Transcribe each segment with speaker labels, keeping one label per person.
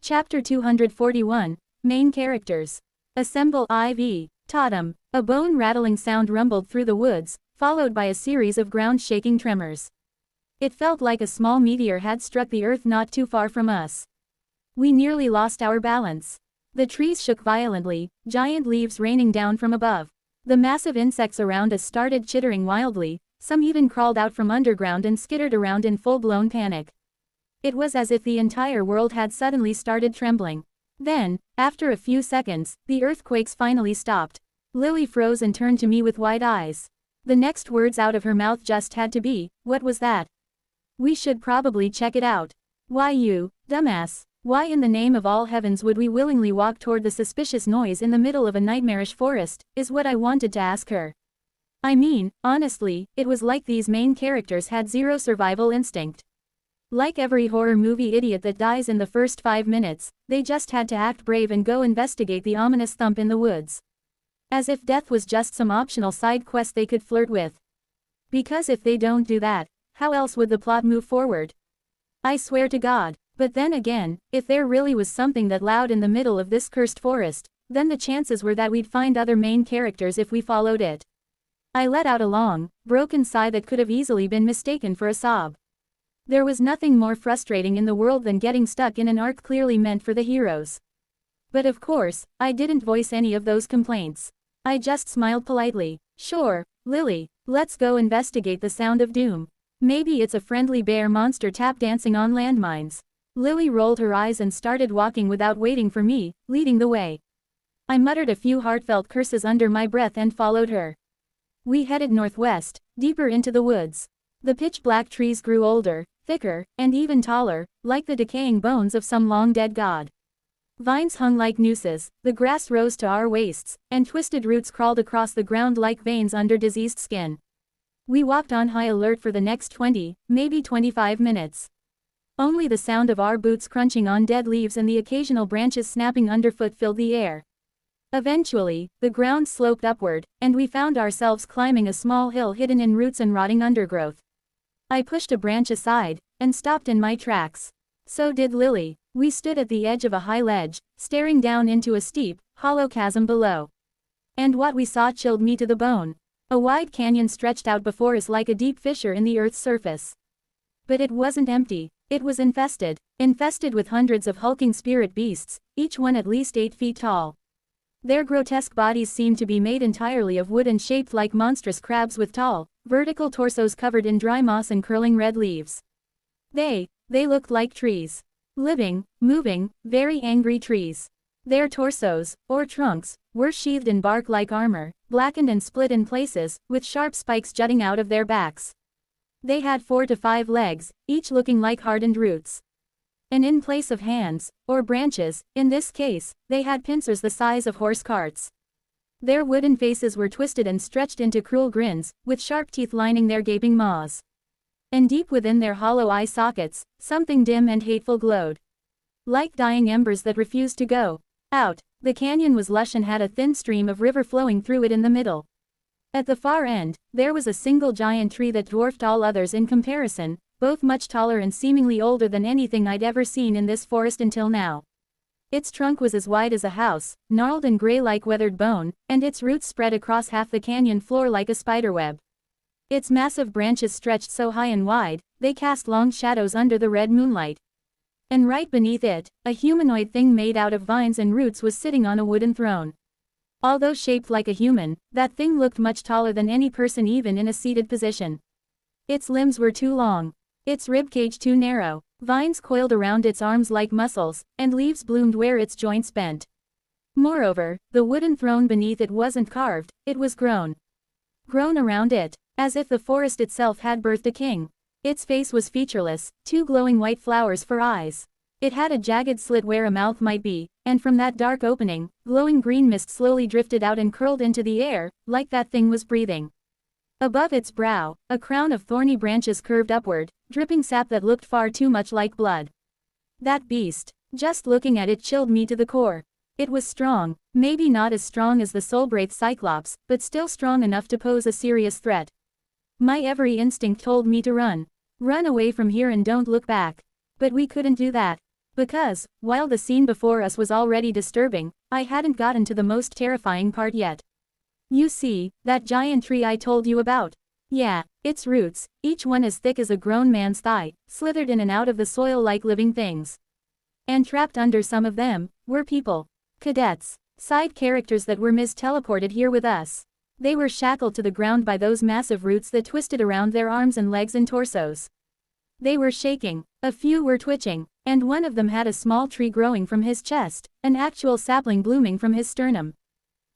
Speaker 1: Chapter 241, Main Characters. Assemble IV. Totem. A bone-rattling sound rumbled through the woods, followed by a series of ground-shaking tremors. It felt like a small meteor had struck the earth not too far from us. We nearly lost our balance. The trees shook violently, giant leaves raining down from above. The massive insects around us started chittering wildly, some even crawled out from underground and skittered around in full-blown panic. It was as if the entire world had suddenly started trembling. Then, after a few seconds, the earthquakes finally stopped. Lily froze and turned to me with wide eyes. The next words out of her mouth just had to be, "What was that? We should probably check it out." "Why you, dumbass? Why in the name of all heavens would we willingly walk toward the suspicious noise in the middle of a nightmarish forest," is what I wanted to ask her. I mean, honestly, it was like these main characters had zero survival instinct. Like every horror movie idiot that dies in the first 5 minutes, they just had to act brave and go investigate the ominous thump in the woods. As if death was just some optional side quest they could flirt with. Because if they don't do that, how else would the plot move forward? I swear to God. But then again, if there really was something that loud in the middle of this cursed forest, then the chances were that we'd find other main characters if we followed it. I let out a long, broken sigh that could have easily been mistaken for a sob. There was nothing more frustrating in the world than getting stuck in an arc clearly meant for the heroes. But of course, I didn't voice any of those complaints. I just smiled politely. "Sure, Lily, let's go investigate the sound of doom. Maybe it's a friendly bear monster tap dancing on landmines." Lily rolled her eyes and started walking without waiting for me, leading the way. I muttered a few heartfelt curses under my breath and followed her. We headed northwest, deeper into the woods. The pitch-black trees grew older, thicker, and even taller, like the decaying bones of some long-dead god. Vines hung like nooses, the grass rose to our waists, and twisted roots crawled across the ground like veins under diseased skin. We walked on high alert for the next 20, maybe 25 minutes. Only the sound of our boots crunching on dead leaves and the occasional branches snapping underfoot filled the air. Eventually, the ground sloped upward, and we found ourselves climbing a small hill hidden in roots and rotting undergrowth. I pushed a branch aside, and stopped in my tracks. So did Lily. We stood at the edge of a high ledge, staring down into a steep, hollow chasm below. And what we saw chilled me to the bone. A wide canyon stretched out before us like a deep fissure in the earth's surface. But it wasn't empty, it was infested with hundreds of hulking spirit beasts, each one at least 8 feet tall. Their grotesque bodies seemed to be made entirely of wood and shaped like monstrous crabs with tall, vertical torsos covered in dry moss and curling red leaves. They looked like trees. Living, moving, very angry trees. Their torsos, or trunks, were sheathed in bark like armor, blackened and split in places, with sharp spikes jutting out of their backs. They had 4 to 5 legs, each looking like hardened roots. And in place of hands, or branches, in this case, they had pincers the size of horse carts. Their wooden faces were twisted and stretched into cruel grins, with sharp teeth lining their gaping maws. And deep within their hollow eye sockets, something dim and hateful glowed. Like dying embers that refused to go out. The canyon was lush and had a thin stream of river flowing through it in the middle. At the far end, there was a single giant tree that dwarfed all others in comparison, both much taller and seemingly older than anything I'd ever seen in this forest until now. Its trunk was as wide as a house, gnarled and gray like weathered bone, and its roots spread across half the canyon floor like a spiderweb. Its massive branches stretched so high and wide, they cast long shadows under the red moonlight. And right beneath it, a humanoid thing made out of vines and roots was sitting on a wooden throne. Although shaped like a human, that thing looked much taller than any person even in a seated position. Its limbs were too long. Its ribcage too narrow, vines coiled around its arms like muscles, and leaves bloomed where its joints bent. Moreover, the wooden throne beneath it wasn't carved, it was grown. Grown around it, as if the forest itself had birthed a king. Its face was featureless, 2 glowing white flowers for eyes. It had a jagged slit where a mouth might be, and from that dark opening, glowing green mist slowly drifted out and curled into the air, like that thing was breathing. Above its brow, a crown of thorny branches curved upward, dripping sap that looked far too much like blood. That beast, just looking at it chilled me to the core. It was strong, maybe not as strong as the Soulbraith Cyclops, but still strong enough to pose a serious threat. My every instinct told me to run. Run away from here and don't look back. But we couldn't do that. Because, while the scene before us was already disturbing, I hadn't gotten to the most terrifying part yet. You see, that giant tree I told you about? Yeah, its roots, each one as thick as a grown man's thigh, slithered in and out of the soil like living things. And trapped under some of them, were people. Cadets. Side characters that were mis-teleported here with us. They were shackled to the ground by those massive roots that twisted around their arms and legs and torsos. They were shaking, a few were twitching, and one of them had a small tree growing from his chest, an actual sapling blooming from his sternum.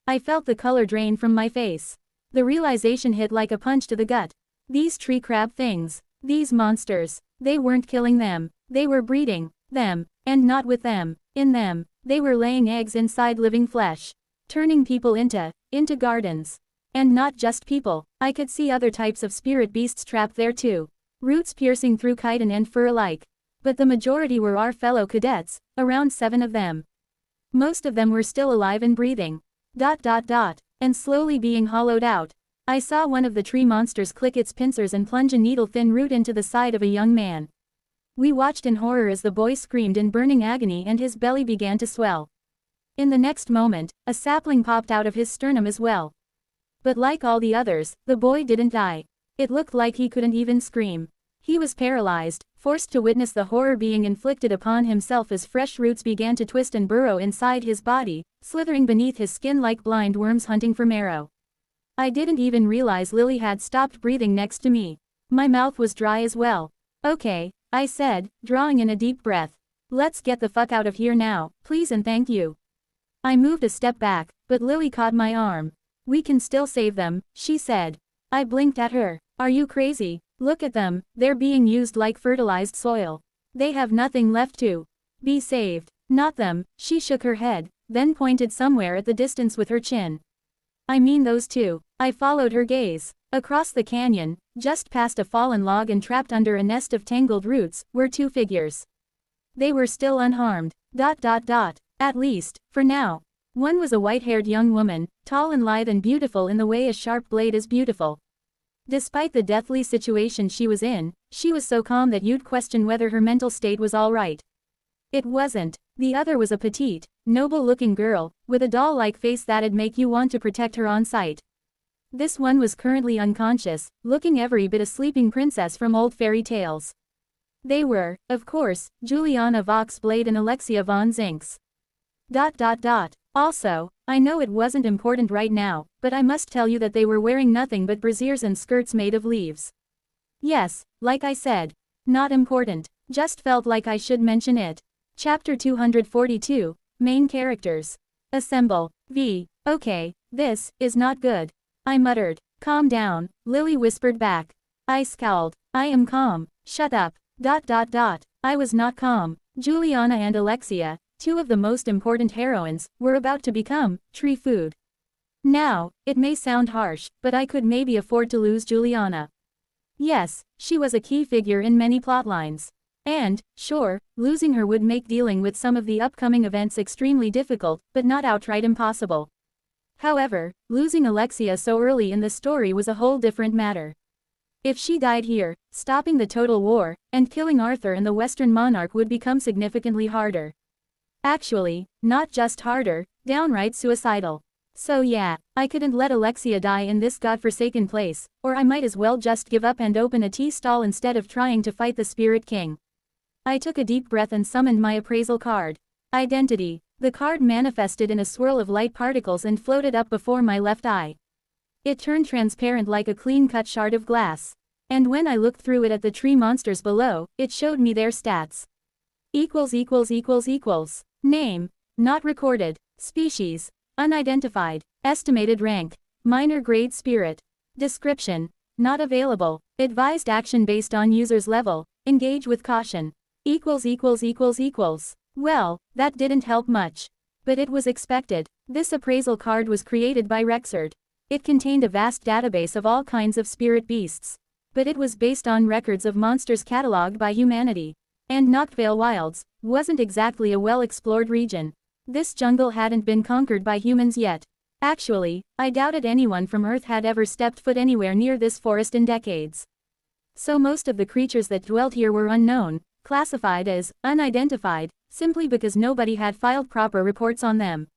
Speaker 1: I felt the color drain from my face. The realization hit like a punch to the gut. These tree crab things, these monsters, they weren't killing them, they were breeding them, and not with them, in them, they were laying eggs inside living flesh, turning people into gardens. And not just people, I could see other types of spirit beasts trapped there too. Roots piercing through chitin and fur alike. But the majority were our fellow cadets, around 7 of them. Most of them were still alive and breathing. And slowly being hollowed out. I saw one of the tree monsters click its pincers and plunge a needle-thin root into the side of a young man. We watched in horror as the boy screamed in burning agony and his belly began to swell. In the next moment, a sapling popped out of his sternum as well. But like all the others, the boy didn't die. It looked like he couldn't even scream. He was paralyzed, forced to witness the horror being inflicted upon himself as fresh roots began to twist and burrow inside his body, slithering beneath his skin like blind worms hunting for marrow. I didn't even realize Lily had stopped breathing next to me. My mouth was dry as well. Okay, I said, drawing in a deep breath. Let's get the fuck out of here now, please and thank you. I moved a step back, but Lily caught my arm. We can still save them, she said. I blinked at her. Are you crazy? Look at them, they're being used like fertilized soil. They have nothing left to be saved. Not them, she shook her head, then pointed somewhere at the distance with her chin. I mean those two. I followed her gaze. Across the canyon, just past a fallen log and trapped under a nest of tangled roots, were 2 figures. They were still unharmed. At least, for now. One was a white-haired young woman, tall and lithe and beautiful in the way a sharp blade is beautiful. Despite the deathly situation she was in, she was so calm that you'd question whether her mental state was all right. It wasn't. The other was a petite, noble-looking girl, with a doll-like face that'd make you want to protect her on sight. This one was currently unconscious, looking every bit a sleeping princess from old fairy tales. They were, of course, Juliana Voxblade and Alexia von Zinks. Also, I know it wasn't important right now, but I must tell you that they were wearing nothing but brasiers and skirts made of leaves. Yes, like I said. Not important. Just felt like I should mention it. Chapter 242, Main Characters. Assemble. Okay, this is not good. I muttered. Calm down, Lily whispered back. I scowled. I am calm. Shut up. I was not calm. Juliana and Alexia, 2 of the most important heroines, were about to become tree food. Now, it may sound harsh, but I could maybe afford to lose Juliana. Yes, she was a key figure in many plotlines. And, sure, losing her would make dealing with some of the upcoming events extremely difficult, but not outright impossible. However, losing Alexia so early in the story was a whole different matter. If she died here, stopping the total war, and killing Arthur and the Western Monarch would become significantly harder. Actually, not just harder, downright suicidal. So yeah, I couldn't let Alexia die in this godforsaken place, or I might as well just give up and open a tea stall instead of trying to fight the Spirit King. I took a deep breath and summoned my appraisal card. Identity. The card manifested in a swirl of light particles and floated up before my left eye. It turned transparent like a clean-cut shard of glass. And when I looked through it at the tree monsters below, it showed me their stats. Name. Not recorded. Species. Unidentified. Estimated rank. Minor grade spirit. Description. Not available. Advised action based on user's level. Engage with caution. Well, that didn't help much. But it was expected. This appraisal card was created by Rexard. It contained a vast database of all kinds of spirit beasts. But it was based on records of monsters catalogued by humanity. And Noctvale Wilds wasn't exactly a well-explored region. This jungle hadn't been conquered by humans yet. Actually, I doubted anyone from Earth had ever stepped foot anywhere near this forest in decades. So most of the creatures that dwelt here were unknown, classified as unidentified, simply because nobody had filed proper reports on them.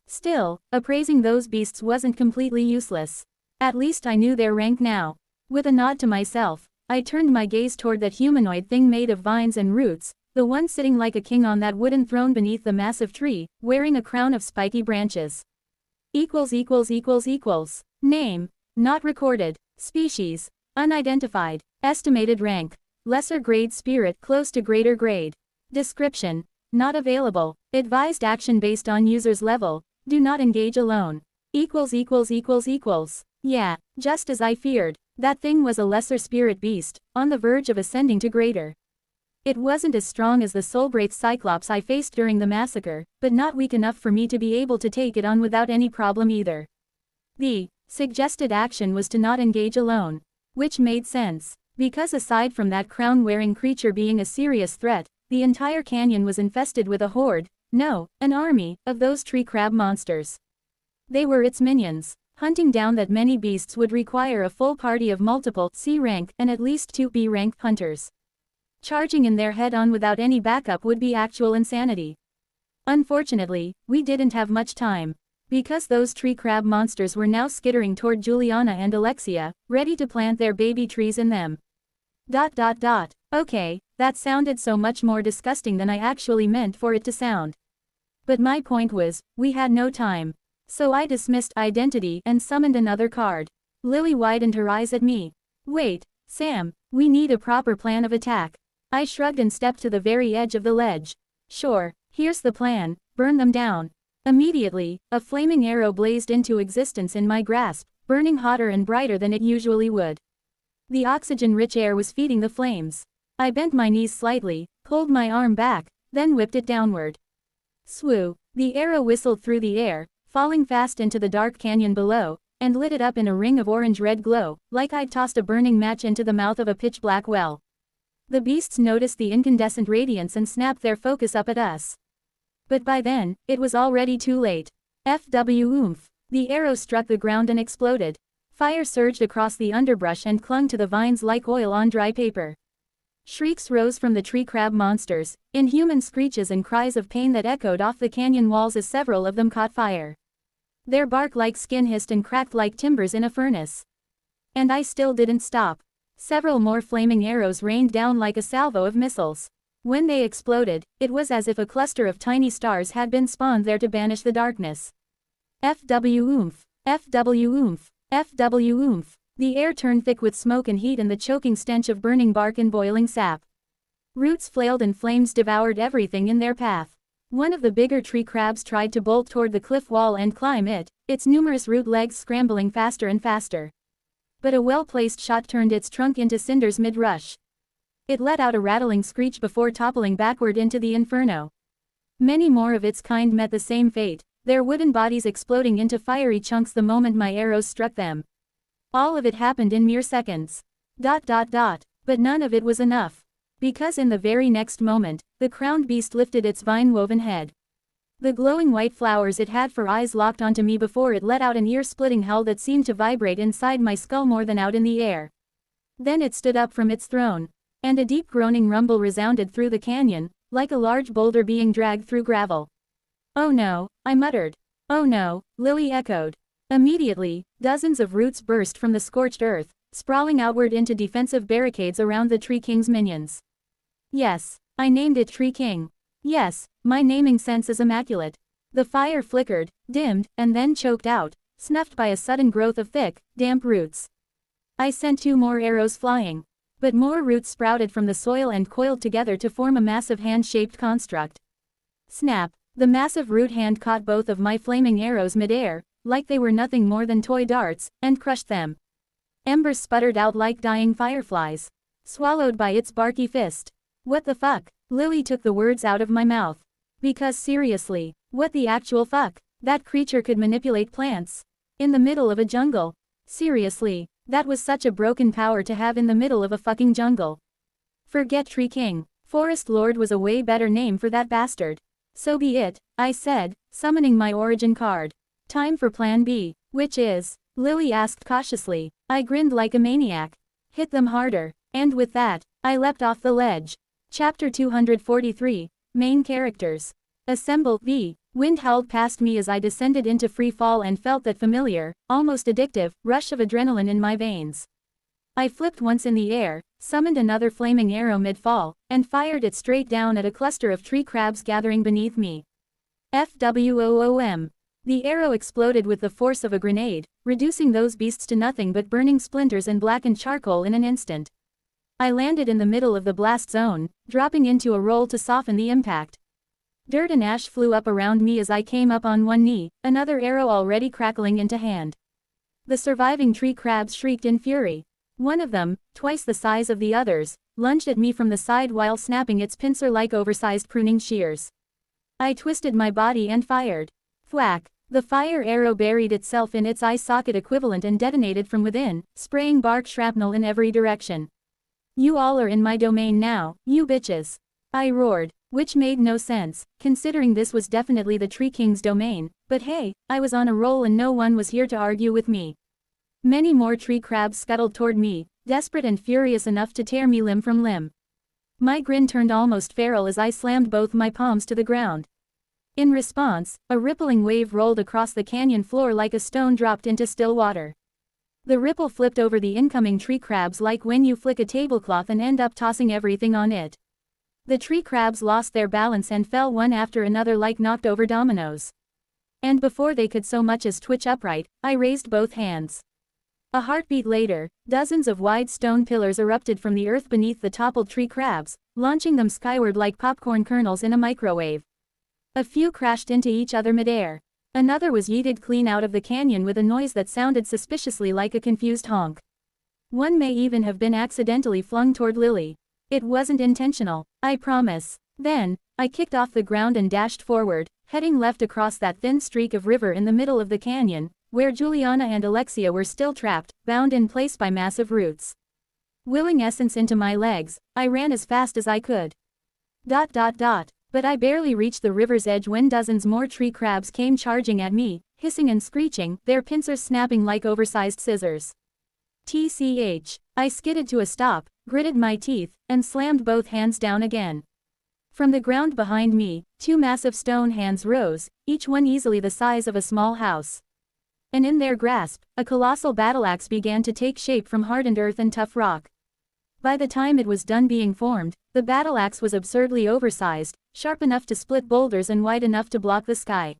Speaker 1: Still, appraising those beasts wasn't completely useless. At least I knew their rank now. With a nod to myself, I turned my gaze toward that humanoid thing made of vines and roots, the one sitting like a king on that wooden throne beneath the massive tree, wearing a crown of spiky branches. Name: not recorded. Species: unidentified. Estimated rank: lesser grade spirit close to greater grade. Description: not available. Advised action based on user's level. Do not engage alone. Yeah, just as I feared. That thing was a lesser spirit beast, on the verge of ascending to greater. It wasn't as strong as the Soulwraith Cyclops I faced during the massacre, but not weak enough for me to be able to take it on without any problem either. The suggested action was to not engage alone. Which made sense, because aside from that crown-wearing creature being a serious threat, the entire canyon was infested with a horde, no, an army, of those tree crab monsters. They were its minions. Hunting down that many beasts would require a full party of multiple C rank and at least 2 B rank hunters. Charging in there head-on without any backup would be actual insanity. Unfortunately, we didn't have much time. Because those tree crab monsters were now skittering toward Juliana and Alexia, ready to plant their baby trees in them. Okay, that sounded so much more disgusting than I actually meant for it to sound. But my point was, we had no time. So I dismissed identity and summoned another card. Lily widened her eyes at me. Wait, Sam, we need a proper plan of attack. I shrugged and stepped to the very edge of the ledge. Sure, here's the plan: burn them down. Immediately, a flaming arrow blazed into existence in my grasp, burning hotter and brighter than it usually would. The oxygen-rich air was feeding the flames. I bent my knees slightly, pulled my arm back, then whipped it downward. Swoo! The arrow whistled through the air, falling fast into the dark canyon below, and lit it up in a ring of orange-red glow, like I'd tossed a burning match into the mouth of a pitch-black well. The beasts noticed the incandescent radiance and snapped their focus up at us. But by then, it was already too late. FW oomph! The arrow struck the ground and exploded. Fire surged across the underbrush and clung to the vines like oil on dry paper. Shrieks rose from the tree crab monsters, inhuman screeches and cries of pain that echoed off the canyon walls as several of them caught fire. Their bark like skin hissed and cracked like timbers in a furnace. And I still didn't stop. Several more flaming arrows rained down like a salvo of missiles. When they exploded, it was as if a cluster of tiny stars had been spawned there to banish the darkness. FW oomph! FW oomph! FW oomph! The air turned thick with smoke and heat and the choking stench of burning bark and boiling sap. Roots flailed and flames devoured everything in their path. One of the bigger tree crabs tried to bolt toward the cliff wall and climb it, its numerous root legs scrambling faster and faster. But a well-placed shot turned its trunk into cinders mid-rush. It let out a rattling screech before toppling backward into the inferno. Many more of its kind met the same fate, their wooden bodies exploding into fiery chunks the moment my arrows struck them. All of it happened in mere seconds. But none of it was enough. Because in the very next moment, the crowned beast lifted its vine-woven head. The glowing white flowers it had for eyes locked onto me before it let out an ear-splitting howl that seemed to vibrate inside my skull more than out in the air. Then it stood up from its throne. And a deep groaning rumble resounded through the canyon, like a large boulder being dragged through gravel. Oh no, I muttered. Oh no, Lily echoed. Immediately, dozens of roots burst from the scorched earth, sprawling outward into defensive barricades around the Tree King's minions. Yes, I named it Tree King. Yes, my naming sense is immaculate. The fire flickered, dimmed, and then choked out, snuffed by a sudden growth of thick, damp roots. I sent 2 more arrows flying. But more roots sprouted from the soil and coiled together to form a massive hand-shaped construct. Snap! The massive root hand caught both of my flaming arrows mid-air, like they were nothing more than toy darts, and crushed them. Embers sputtered out like dying fireflies. Swallowed by its barky fist. What the fuck? Lily took the words out of my mouth. Because seriously, what the actual fuck? That creature could manipulate plants. In the middle of a jungle. Seriously, that was such a broken power to have in the middle of a fucking jungle. Forget Tree King. Forest Lord was a way better name for that bastard. So be it, I said, summoning my origin card. Time for Plan B, which is? Lily asked cautiously. I grinned like a maniac. Hit them harder. And with that, I leapt off the ledge. Chapter 243, Main Characters. Assemble. The wind howled past me as I descended into free fall and felt that familiar, almost addictive, rush of adrenaline in my veins. I flipped once in the air, summoned another flaming arrow mid-fall, and fired it straight down at a cluster of tree crabs gathering beneath me. FWOOM. The arrow exploded with the force of a grenade, reducing those beasts to nothing but burning splinters and blackened charcoal in an instant. I landed in the middle of the blast zone, dropping into a roll to soften the impact. Dirt and ash flew up around me as I came up on one knee, another arrow already crackling into hand. The surviving tree crabs shrieked in fury. One of them, twice the size of the others, lunged at me from the side while snapping its pincer-like oversized pruning shears. I twisted my body and fired. Thwack! The fire arrow buried itself in its eye socket equivalent and detonated from within, spraying bark shrapnel in every direction. "You all are in my domain now, you bitches!" I roared, which made no sense, considering this was definitely the Tree King's domain, but hey, I was on a roll and no one was here to argue with me. Many more tree crabs scuttled toward me, desperate and furious enough to tear me limb from limb. My grin turned almost feral as I slammed both my palms to the ground. In response, a rippling wave rolled across the canyon floor like a stone dropped into still water. The ripple flipped over the incoming tree crabs like when you flick a tablecloth and end up tossing everything on it. The tree crabs lost their balance and fell one after another like knocked over dominoes. And before they could so much as twitch upright, I raised both hands. A heartbeat later, dozens of wide stone pillars erupted from the earth beneath the toppled tree crabs, launching them skyward like popcorn kernels in a microwave. A few crashed into each other midair. Another was yeeted clean out of the canyon with a noise that sounded suspiciously like a confused honk. One may even have been accidentally flung toward Lily. It wasn't intentional, I promise. Then, I kicked off the ground and dashed forward, heading left across that thin streak of river in the middle of the canyon, where Juliana and Alexia were still trapped, bound in place by massive roots. Willing essence into my legs, I ran as fast as I could. But I barely reached the river's edge when dozens more tree crabs came charging at me, hissing and screeching, their pincers snapping like oversized scissors. TCH. I skidded to a stop, gritted my teeth, and slammed both hands down again. From the ground behind me, two massive stone hands rose, each one easily the size of a small house. And in their grasp, a colossal battle-axe began to take shape from hardened earth and tough rock. By the time it was done being formed, the battle-axe was absurdly oversized, sharp enough to split boulders and wide enough to block the sky.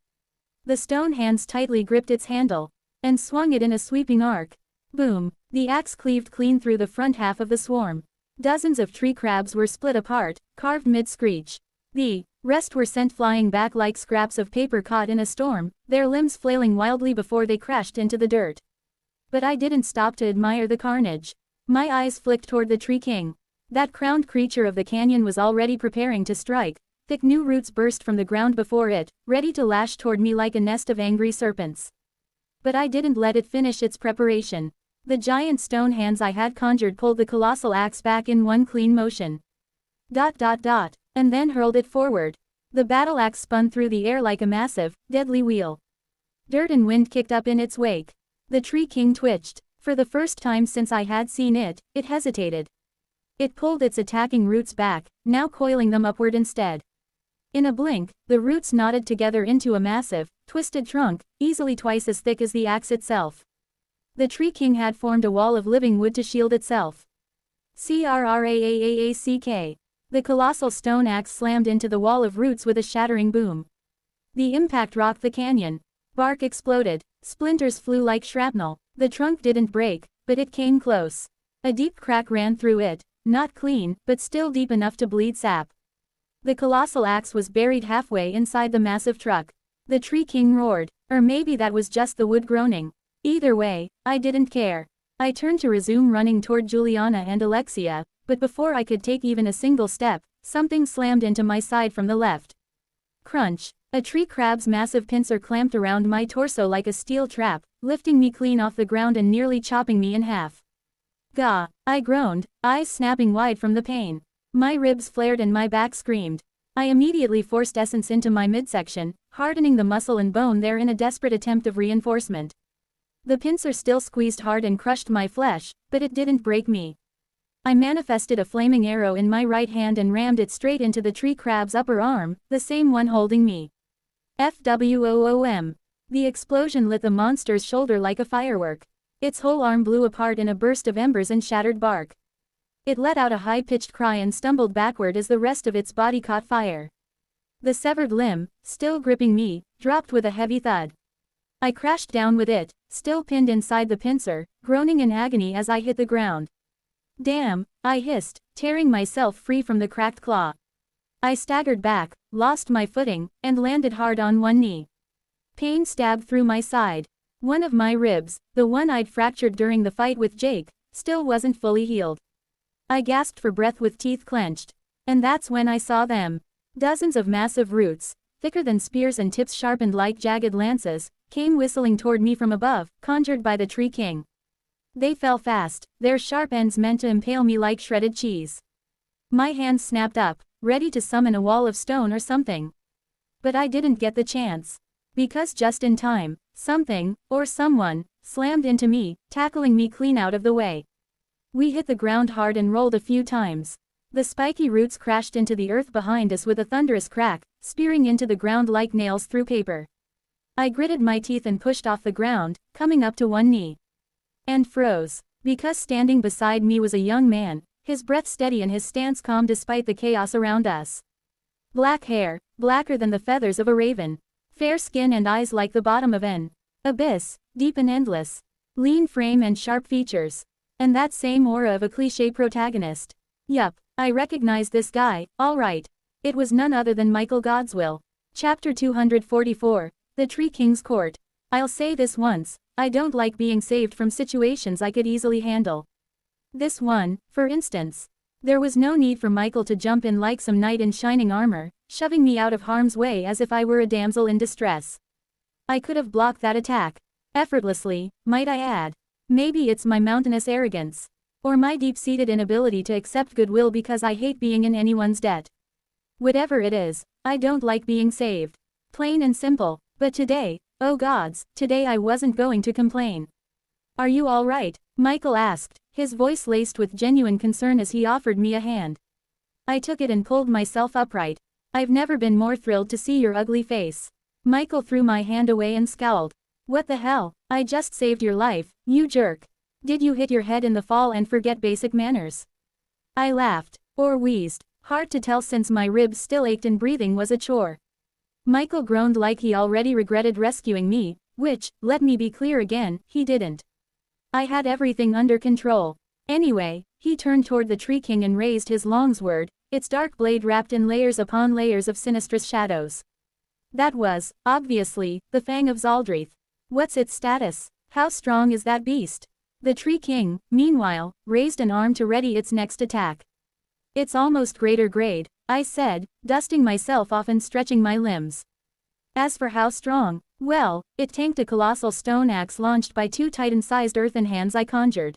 Speaker 1: The stone hands tightly gripped its handle, and swung it in a sweeping arc. Boom! The axe cleaved clean through the front half of the swarm. Dozens of tree crabs were split apart, carved mid-screech. The rest were sent flying back like scraps of paper caught in a storm, their limbs flailing wildly before they crashed into the dirt. But I didn't stop to admire the carnage. My eyes flicked toward the Tree King. That crowned creature of the canyon was already preparing to strike. Thick new roots burst from the ground before it, ready to lash toward me like a nest of angry serpents. But I didn't let it finish its preparation. The giant stone hands I had conjured pulled the colossal axe back in one clean motion. And then hurled it forward. The battle axe spun through the air like a massive, deadly wheel. Dirt and wind kicked up in its wake. The Tree King twitched. For the first time since I had seen it, it hesitated. It pulled its attacking roots back, now coiling them upward instead. In a blink, the roots knotted together into a massive, twisted trunk, easily twice as thick as the axe itself. The Tree King had formed a wall of living wood to shield itself. CRRAAAACK. The colossal stone axe slammed into the wall of roots with a shattering boom. The impact rocked the canyon. Bark exploded. Splinters flew like shrapnel. The trunk didn't break, but it came close. A deep crack ran through it, not clean, but still deep enough to bleed sap. The colossal axe was buried halfway inside the massive truck. The Tree King roared, or maybe that was just the wood groaning. Either way, I didn't care. I turned to resume running toward Juliana and Alexia, but before I could take even a single step, something slammed into my side from the left. Crunch! A tree crab's massive pincer clamped around my torso like a steel trap, lifting me clean off the ground and nearly chopping me in half. Gah! I groaned, eyes snapping wide from the pain. My ribs flared and my back screamed. I immediately forced essence into my midsection, hardening the muscle and bone there in a desperate attempt of reinforcement. The pincer still squeezed hard and crushed my flesh, but it didn't break me. I manifested a flaming arrow in my right hand and rammed it straight into the tree crab's upper arm, the same one holding me. FWOOM. The explosion lit the monster's shoulder like a firework. Its whole arm blew apart in a burst of embers and shattered bark. It let out a high-pitched cry and stumbled backward as the rest of its body caught fire. The severed limb, still gripping me, dropped with a heavy thud. I crashed down with it, still pinned inside the pincer, groaning in agony as I hit the ground. Damn, I hissed, tearing myself free from the cracked claw. I staggered back, lost my footing, and landed hard on one knee. Pain stabbed through my side. One of my ribs, the one I'd fractured during the fight with Jake, still wasn't fully healed. I gasped for breath with teeth clenched. And that's when I saw them. Dozens of massive roots, thicker than spears and tips sharpened like jagged lances, came whistling toward me from above, conjured by the Tree King. They fell fast, their sharp ends meant to impale me like shredded cheese. My hands snapped up, ready to summon a wall of stone or something. But I didn't get the chance. Because just in time, something, or someone, slammed into me, tackling me clean out of the way. We hit the ground hard and rolled a few times. The spiky roots crashed into the earth behind us with a thunderous crack, spearing into the ground like nails through paper. I gritted my teeth and pushed off the ground, coming up to one knee. And froze. Because standing beside me was a young man, his breath steady and his stance calm despite the chaos around us. Black hair, blacker than the feathers of a raven. Fair skin and eyes like the bottom of an abyss, deep and endless. Lean frame and sharp features. And that same aura of a cliché protagonist. Yup, I recognized this guy, all right. It was none other than Michael Godswill. Chapter 244, The Tree King's Court. I'll say this once, I don't like being saved from situations I could easily handle. This one, for instance. There was no need for Michael to jump in like some knight in shining armor, shoving me out of harm's way as if I were a damsel in distress. I could have blocked that attack. Effortlessly, might I add. Maybe it's my mountainous arrogance. Or my deep-seated inability to accept goodwill because I hate being in anyone's debt. Whatever it is, I don't like being saved. Plain and simple. But today, oh gods, today I wasn't going to complain. Are you all right? Michael asked, his voice laced with genuine concern as he offered me a hand. I took it and pulled myself upright. I've never been more thrilled to see your ugly face. Michael threw my hand away and scowled. What the hell? I just saved your life, you jerk. Did you hit your head in the fall and forget basic manners? I laughed, or wheezed, hard to tell since my ribs still ached and breathing was a chore. Michael groaned like he already regretted rescuing me, which, let me be clear again, he didn't. I had everything under control. Anyway, he turned toward the Tree King and raised his longsword, its dark blade wrapped in layers upon layers of sinistrous shadows. That was, obviously, the Fang of Zaldrith. What's its status? How strong is that beast? The Tree King, meanwhile, raised an arm to ready its next attack. It's almost greater grade, I said, dusting myself off and stretching my limbs. As for how strong, well, it tanked a colossal stone axe launched by two titan-sized earthen hands I conjured.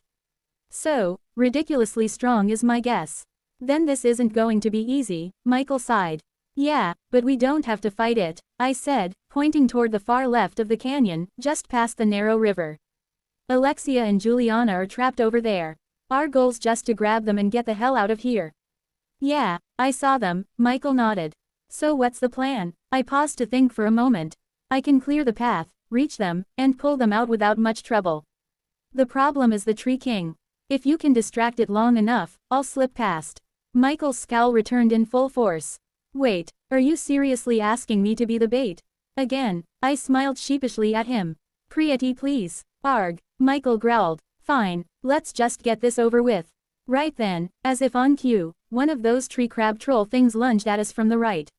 Speaker 1: So, ridiculously strong is my guess. Then this isn't going to be easy, Michael sighed. Yeah, but we don't have to fight it, I said, pointing toward the far left of the canyon, just past the narrow river. Alexia and Juliana are trapped over there. Our goal's just to grab them and get the hell out of here. Yeah, I saw them, Michael nodded. So what's the plan? I paused to think for a moment. I can clear the path, reach them, and pull them out without much trouble. The problem is the Tree King. If you can distract it long enough, I'll slip past. Michael's scowl returned in full force. Wait, are you seriously asking me to be the bait? Again, I smiled sheepishly at him. Pretty please. Arg, Michael growled. Fine, let's just get this over with. Right then, as if on cue, one of those tree crab troll things lunged at us from the right.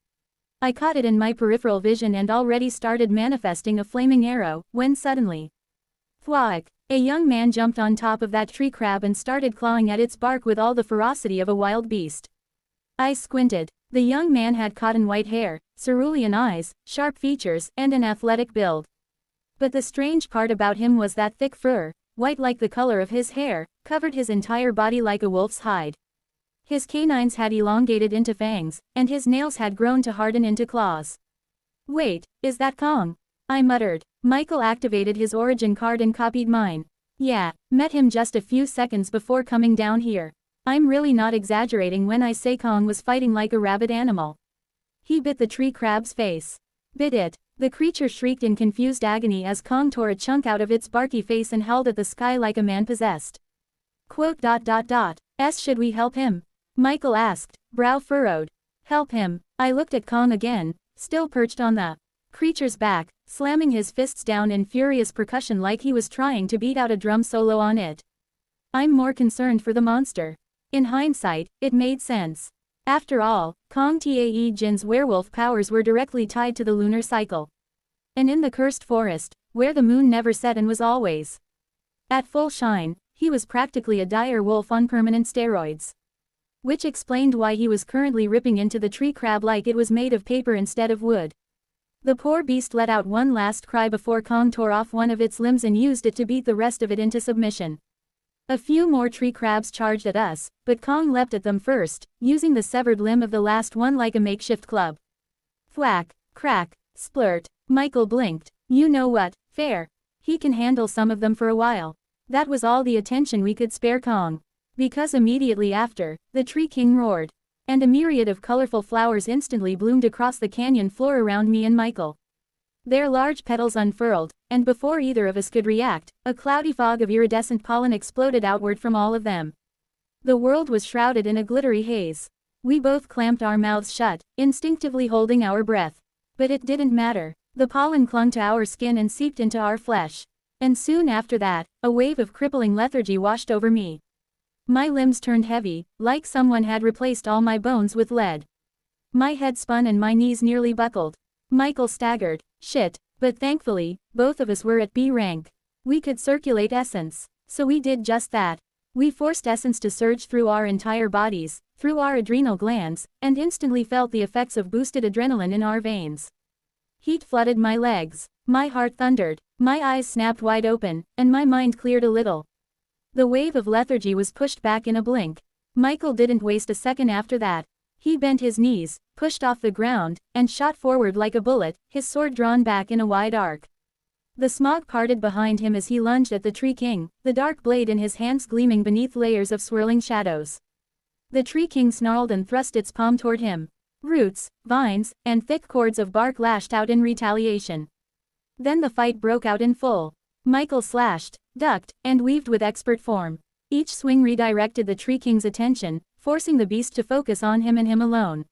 Speaker 1: I caught it in my peripheral vision and already started manifesting a flaming arrow, when suddenly. Thwack! A young man jumped on top of that tree crab and started clawing at its bark with all the ferocity of a wild beast. I squinted. The young man had cotton white hair, cerulean eyes, sharp features, and an athletic build. But the strange part about him was that thick fur, white like the color of his hair, covered his entire body like a wolf's hide. His canines had elongated into fangs, and his nails had grown to harden into claws. Wait, is that Kong? I muttered. Michael activated his origin card and copied mine. Yeah, met him just a few seconds before coming down here. I'm really not exaggerating when I say Kong was fighting like a rabid animal. He bit the tree crab's face. Bit it. The creature shrieked in confused agony as Kong tore a chunk out of its barky face and held at the sky like a man possessed. Quote. Should we help him? Michael asked, brow furrowed. Help him. I looked at Kong again, still perched on the creature's back, slamming his fists down in furious percussion like he was trying to beat out a drum solo on it. I'm more concerned for the monster. In hindsight, it made sense. After all, Kong Tae Jin's werewolf powers were directly tied to the lunar cycle. And in the cursed forest, where the moon never set and was always at full shine, he was practically a dire wolf on permanent steroids. Which explained why he was currently ripping into the tree crab like it was made of paper instead of wood. The poor beast let out one last cry before Kong tore off one of its limbs and used it to beat the rest of it into submission. A few more tree crabs charged at us, but Kong leapt at them first, using the severed limb of the last one like a makeshift club. Thwack, crack, splurt. Michael blinked. You know what, fair. He can handle some of them for a while. That was all the attention we could spare Kong. Because immediately after, the Tree King roared. And a myriad of colorful flowers instantly bloomed across the canyon floor around me and Michael. Their large petals unfurled, and before either of us could react, a cloudy fog of iridescent pollen exploded outward from all of them. The world was shrouded in a glittery haze. We both clamped our mouths shut, instinctively holding our breath. But it didn't matter. The pollen clung to our skin and seeped into our flesh. And soon after that, a wave of crippling lethargy washed over me. My limbs turned heavy, like someone had replaced all my bones with lead. My head spun and my knees nearly buckled. Michael staggered. Shit. But thankfully, both of us were at B rank. We could circulate essence. So we did just that. We forced essence to surge through our entire bodies, through our adrenal glands, and instantly felt the effects of boosted adrenaline in our veins. Heat flooded my legs. My heart thundered. My eyes snapped wide open, and my mind cleared a little. The wave of lethargy was pushed back in a blink. Michael didn't waste a second after that. He bent his knees, pushed off the ground, and shot forward like a bullet, his sword drawn back in a wide arc. The smog parted behind him as he lunged at the Tree King, the dark blade in his hands gleaming beneath layers of swirling shadows. The Tree King snarled and thrust its palm toward him. Roots, vines, and thick cords of bark lashed out in retaliation. Then the fight broke out in full. Michael slashed, ducked, and weaved with expert form. Each swing redirected the Tree King's attention, forcing the beast to focus on him and him alone.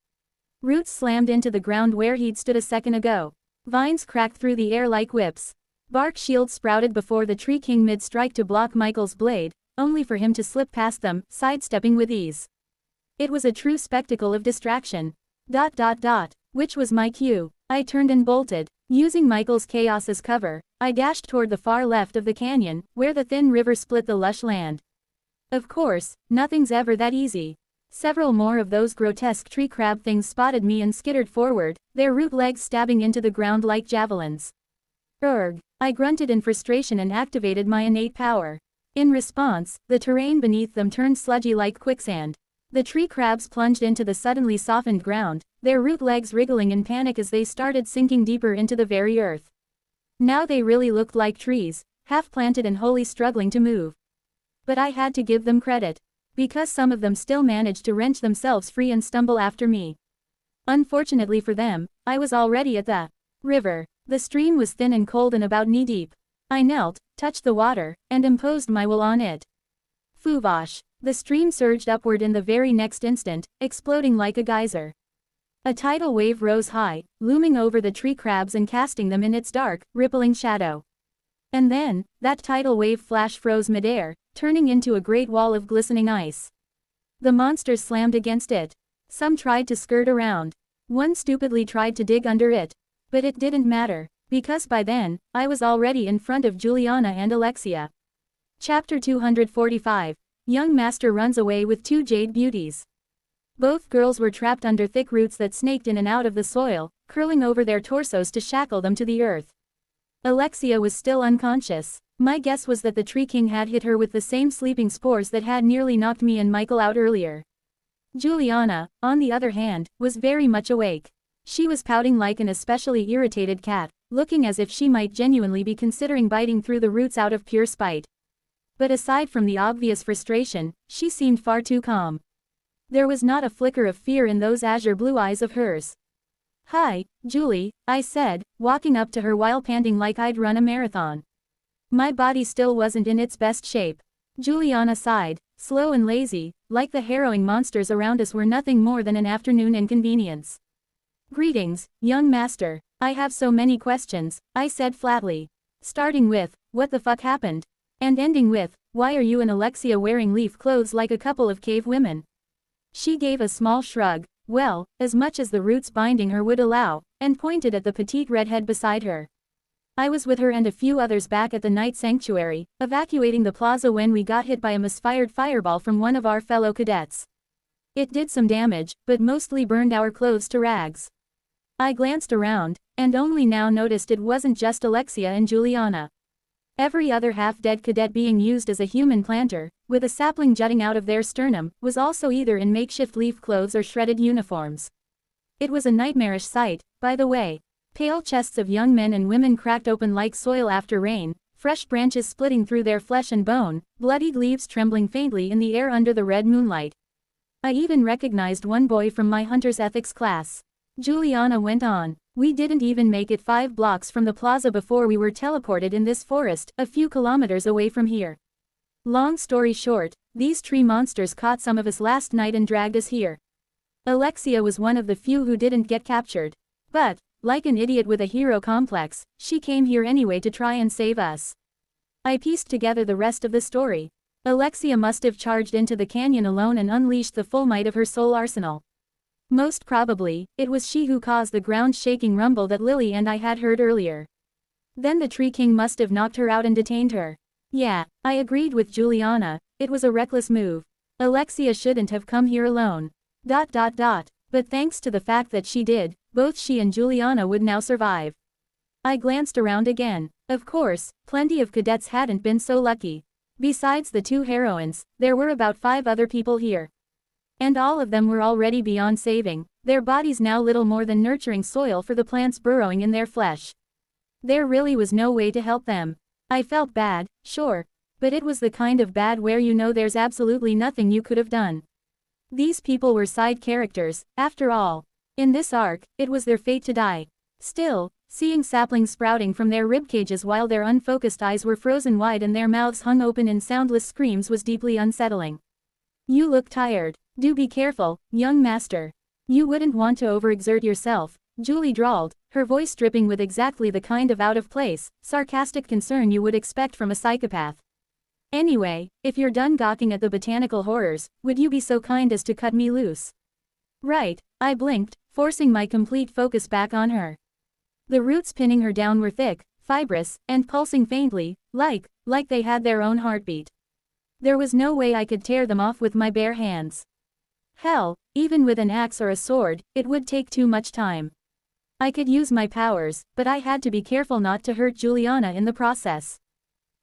Speaker 1: Roots slammed into the ground where he'd stood a second ago. Vines cracked through the air like whips. Bark shields sprouted before the Tree King mid-strike to block Michael's blade, only for him to slip past them, sidestepping with ease. It was a true spectacle of distraction. Which was my cue. I turned and bolted. Using Michael's chaos as cover, I dashed toward the far left of the canyon, where the thin river split the lush land. Of course, nothing's ever that easy. Several more of those grotesque tree crab things spotted me and skittered forward, their root legs stabbing into the ground like javelins. Urgh! I grunted in frustration and activated my innate power. In response, the terrain beneath them turned sludgy like quicksand. The tree crabs plunged into the suddenly softened ground, their root legs wriggling in panic as they started sinking deeper into the very earth. Now they really looked like trees, half-planted and wholly struggling to move. But I had to give them credit. Because some of them still managed to wrench themselves free and stumble after me. Unfortunately for them, I was already at the river. The stream was thin and cold and about knee-deep. I knelt, touched the water, and imposed my will on it. Fuvash! The stream surged upward in the very next instant, exploding like a geyser. A tidal wave rose high, looming over the tree crabs and casting them in its dark, rippling shadow. And then, that tidal wave flash froze midair, turning into a great wall of glistening ice. The monsters slammed against it. Some tried to skirt around. One stupidly tried to dig under it. But it didn't matter, because by then, I was already in front of Juliana and Alexia. Chapter 245. Young Master runs away with two jade beauties. Both girls were trapped under thick roots that snaked in and out of the soil, curling over their torsos to shackle them to the earth. Alexia was still unconscious. My guess was that the Tree King had hit her with the same sleeping spores that had nearly knocked me and Michael out earlier. Juliana, on the other hand, was very much awake. She was pouting like an especially irritated cat, looking as if she might genuinely be considering biting through the roots out of pure spite. But aside from the obvious frustration, she seemed far too calm. There was not a flicker of fear in those azure blue eyes of hers. "Hi, Julie," I said, walking up to her while panting like I'd run a marathon. My body still wasn't in its best shape. Juliana sighed, slow and lazy, like the harrowing monsters around us were nothing more than an afternoon inconvenience. "Greetings, young master. I have so many questions," I said flatly. Starting with, "What the fuck happened?" And ending with, "Why are you and Alexia wearing leaf clothes like a couple of cave women?" She gave a small shrug, well, as much as the roots binding her would allow, and pointed at the petite redhead beside her. "I was with her and a few others back at the night sanctuary, evacuating the plaza when we got hit by a misfired fireball from one of our fellow cadets. It did some damage, but mostly burned our clothes to rags." I glanced around, and only now noticed it wasn't just Alexia and Juliana. Every other half-dead cadet being used as a human planter, with a sapling jutting out of their sternum, was also either in makeshift leaf clothes or shredded uniforms. It was a nightmarish sight, by the way. Pale chests of young men and women cracked open like soil after rain, fresh branches splitting through their flesh and bone, bloodied leaves trembling faintly in the air under the red moonlight. I even recognized one boy from my hunter's ethics class. Juliana went on. "We didn't even make it 5 blocks from the plaza before we were teleported in this forest, a few kilometers away from here. Long story short, these tree monsters caught some of us last night and dragged us here. Alexia was one of the few who didn't get captured. But, like an idiot with a hero complex, she came here anyway to try and save us." I pieced together the rest of the story. Alexia must have charged into the canyon alone and unleashed the full might of her soul arsenal. Most probably, it was she who caused the ground-shaking rumble that Lily and I had heard earlier. Then the Tree King must have knocked her out and detained her. Yeah, I agreed with Juliana, it was a reckless move. Alexia shouldn't have come here alone. But thanks to the fact that she did, both she and Juliana would now survive. I glanced around again. Of course, plenty of cadets hadn't been so lucky. Besides the 2 heroines, there were about 5 other people here. And all of them were already beyond saving, their bodies now little more than nurturing soil for the plants burrowing in their flesh. There really was no way to help them. I felt bad, sure. But it was the kind of bad where you know there's absolutely nothing you could have done. These people were side characters, after all. In this arc, it was their fate to die. Still, seeing saplings sprouting from their ribcages while their unfocused eyes were frozen wide and their mouths hung open in soundless screams was deeply unsettling. "You look tired. Do be careful, young master. You wouldn't want to overexert yourself," Julie drawled, her voice dripping with exactly the kind of out-of-place, sarcastic concern you would expect from a psychopath. "Anyway, if you're done gawking at the botanical horrors, would you be so kind as to cut me loose?" "Right," I blinked, forcing my complete focus back on her. The roots pinning her down were thick, fibrous, and pulsing faintly, like they had their own heartbeat. There was no way I could tear them off with my bare hands. Hell, even with an axe or a sword, it would take too much time. I could use my powers, but I had to be careful not to hurt Juliana in the process.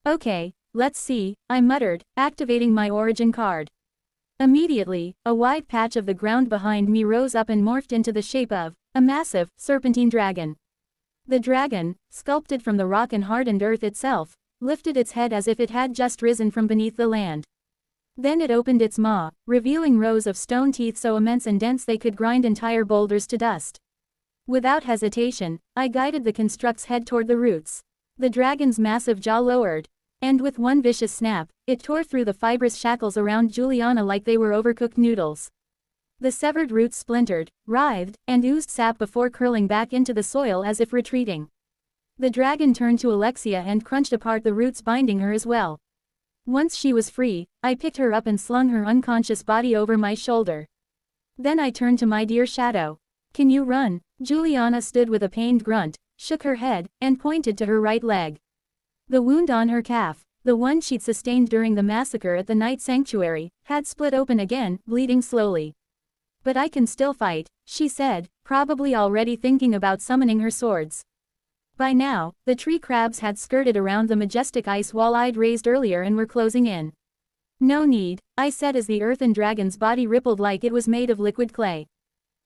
Speaker 1: "Okay, let's see," I muttered, activating my origin card. Immediately, a wide patch of the ground behind me rose up and morphed into the shape of a massive, serpentine dragon. The dragon, sculpted from the rock and hardened earth itself, lifted its head as if it had just risen from beneath the land. Then it opened its maw, revealing rows of stone teeth so immense and dense they could grind entire boulders to dust. Without hesitation, I guided the construct's head toward the roots. The dragon's massive jaw lowered, and with one vicious snap, it tore through the fibrous shackles around Juliana like they were overcooked noodles. The severed roots splintered, writhed, and oozed sap before curling back into the soil as if retreating. The dragon turned to Alexia and crunched apart the roots binding her as well. Once she was free, I picked her up and slung her unconscious body over my shoulder. Then I turned to my dear Shadow. "Can you run?" Juliana stood with a pained grunt, shook her head, and pointed to her right leg. The wound on her calf, the one she'd sustained during the massacre at the night sanctuary, had split open again, bleeding slowly. "But I can still fight," she said, probably already thinking about summoning her swords. By now, the tree crabs had skirted around the majestic ice wall I'd raised earlier and were closing in. "No need," I said as the earthen dragon's body rippled like it was made of liquid clay.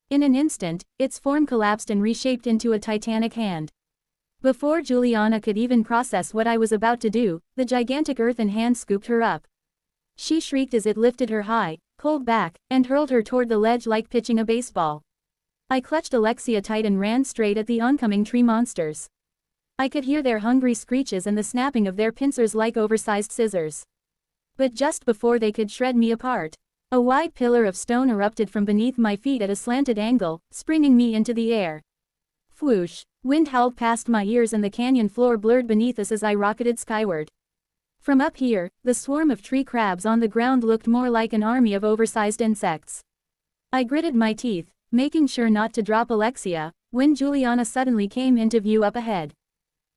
Speaker 1: In an instant, its form collapsed and reshaped into a titanic hand. Before Juliana could even process what I was about to do, the gigantic earthen hand scooped her up. She shrieked as it lifted her high, pulled back, and hurled her toward the ledge like pitching a baseball. I clutched Alexia tight and ran straight at the oncoming tree monsters. I could hear their hungry screeches and the snapping of their pincers like oversized scissors. But just before they could shred me apart, a wide pillar of stone erupted from beneath my feet at a slanted angle, springing me into the air. Whoosh! Wind howled past my ears and the canyon floor blurred beneath us as I rocketed skyward. From up here, the swarm of tree crabs on the ground looked more like an army of oversized insects. I gritted my teeth, making sure not to drop Alexia, when Juliana suddenly came into view up ahead.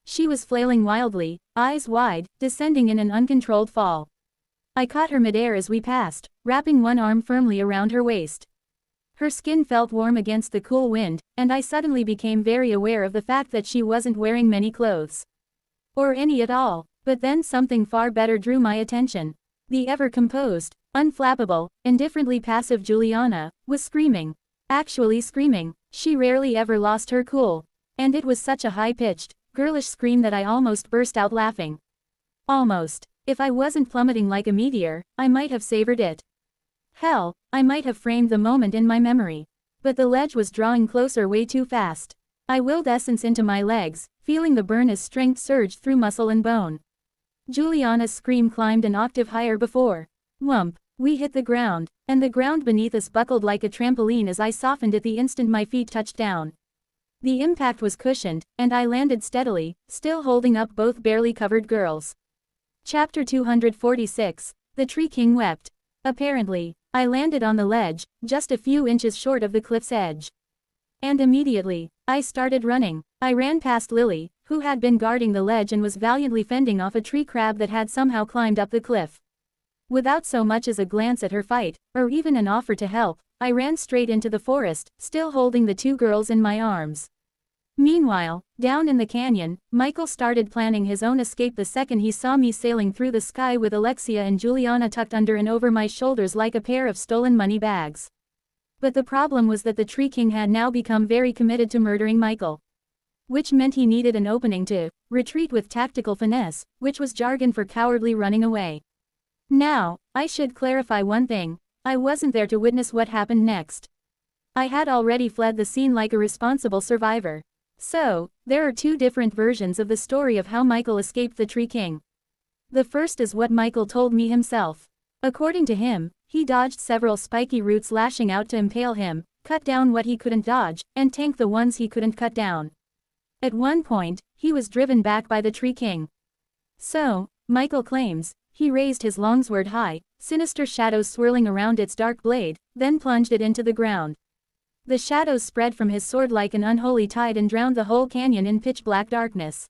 Speaker 1: She was flailing wildly, eyes wide, descending in an uncontrolled fall. I caught her midair as we passed, wrapping one arm firmly around her waist. Her skin felt warm against the cool wind, and I suddenly became very aware of the fact that she wasn't wearing many clothes. Or any at all. But then something far better drew my attention. The ever-composed, unflappable, indifferently passive Juliana was screaming. Actually screaming. She rarely ever lost her cool. And it was such a high-pitched, girlish scream that I almost burst out laughing. Almost. If I wasn't plummeting like a meteor, I might have savored it. Hell, I might have framed the moment in my memory. But the ledge was drawing closer way too fast. I willed essence into my legs, feeling the burn as strength surged through muscle and bone. Juliana's scream climbed an octave higher before. Whump! We hit the ground, and the ground beneath us buckled like a trampoline as I softened at the instant my feet touched down. The impact was cushioned, and I landed steadily, still holding up both barely covered girls. Chapter 246, The Tree King Wept. Apparently, I landed on the ledge, just a few inches short of the cliff's edge. And immediately, I started running. I ran past Lily, who had been guarding the ledge and was valiantly fending off a tree crab that had somehow climbed up the cliff. Without so much as a glance at her fight, or even an offer to help, I ran straight into the forest, still holding the two girls in my arms. Meanwhile, down in the canyon, Michael started planning his own escape the second he saw me sailing through the sky with Alexia and Juliana tucked under and over my shoulders like a pair of stolen money bags. But the problem was that the Tree King had now become very committed to murdering Michael. Which meant he needed an opening to retreat with tactical finesse, which was jargon for cowardly running away. Now, I should clarify one thing. I wasn't there to witness what happened next. I had already fled the scene like a responsible survivor. So, there are two different versions of the story of how Michael escaped the Tree King. The first is what Michael told me himself. According to him, he dodged several spiky roots lashing out to impale him, cut down what he couldn't dodge, and tank the ones he couldn't cut down. At one point, he was driven back by the Tree King. So, Michael claims, he raised his longsword high, sinister shadows swirling around its dark blade, then plunged it into the ground. The shadows spread from his sword like an unholy tide and drowned the whole canyon in pitch-black darkness.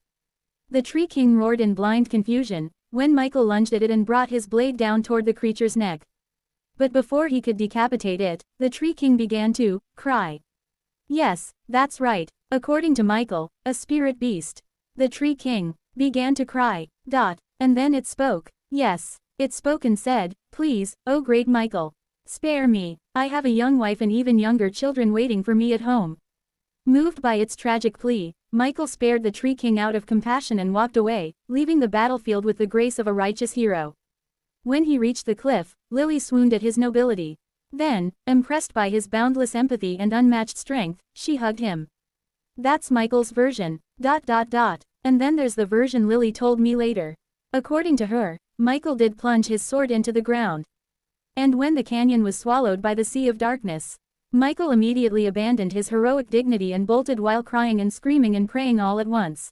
Speaker 1: The Tree King roared in blind confusion, when Michael lunged at it and brought his blade down toward the creature's neck. But before he could decapitate it, the Tree King began to cry. Yes, that's right. According to Michael, a spirit beast. The Tree King began to cry. And then it spoke. Yes, it spoke and said, "Please, oh great Michael, spare me. I have a young wife and even younger children waiting for me at home." Moved by its tragic plea, Michael spared the Tree King out of compassion and walked away, leaving the battlefield with the grace of a righteous hero. When he reached the cliff, Lily swooned at his nobility. Then, impressed by his boundless empathy and unmatched strength, she hugged him. That's Michael's version. And then there's the version Lily told me later. According to her, Michael did plunge his sword into the ground. And when the canyon was swallowed by the sea of darkness, Michael immediately abandoned his heroic dignity and bolted while crying and screaming and praying all at once.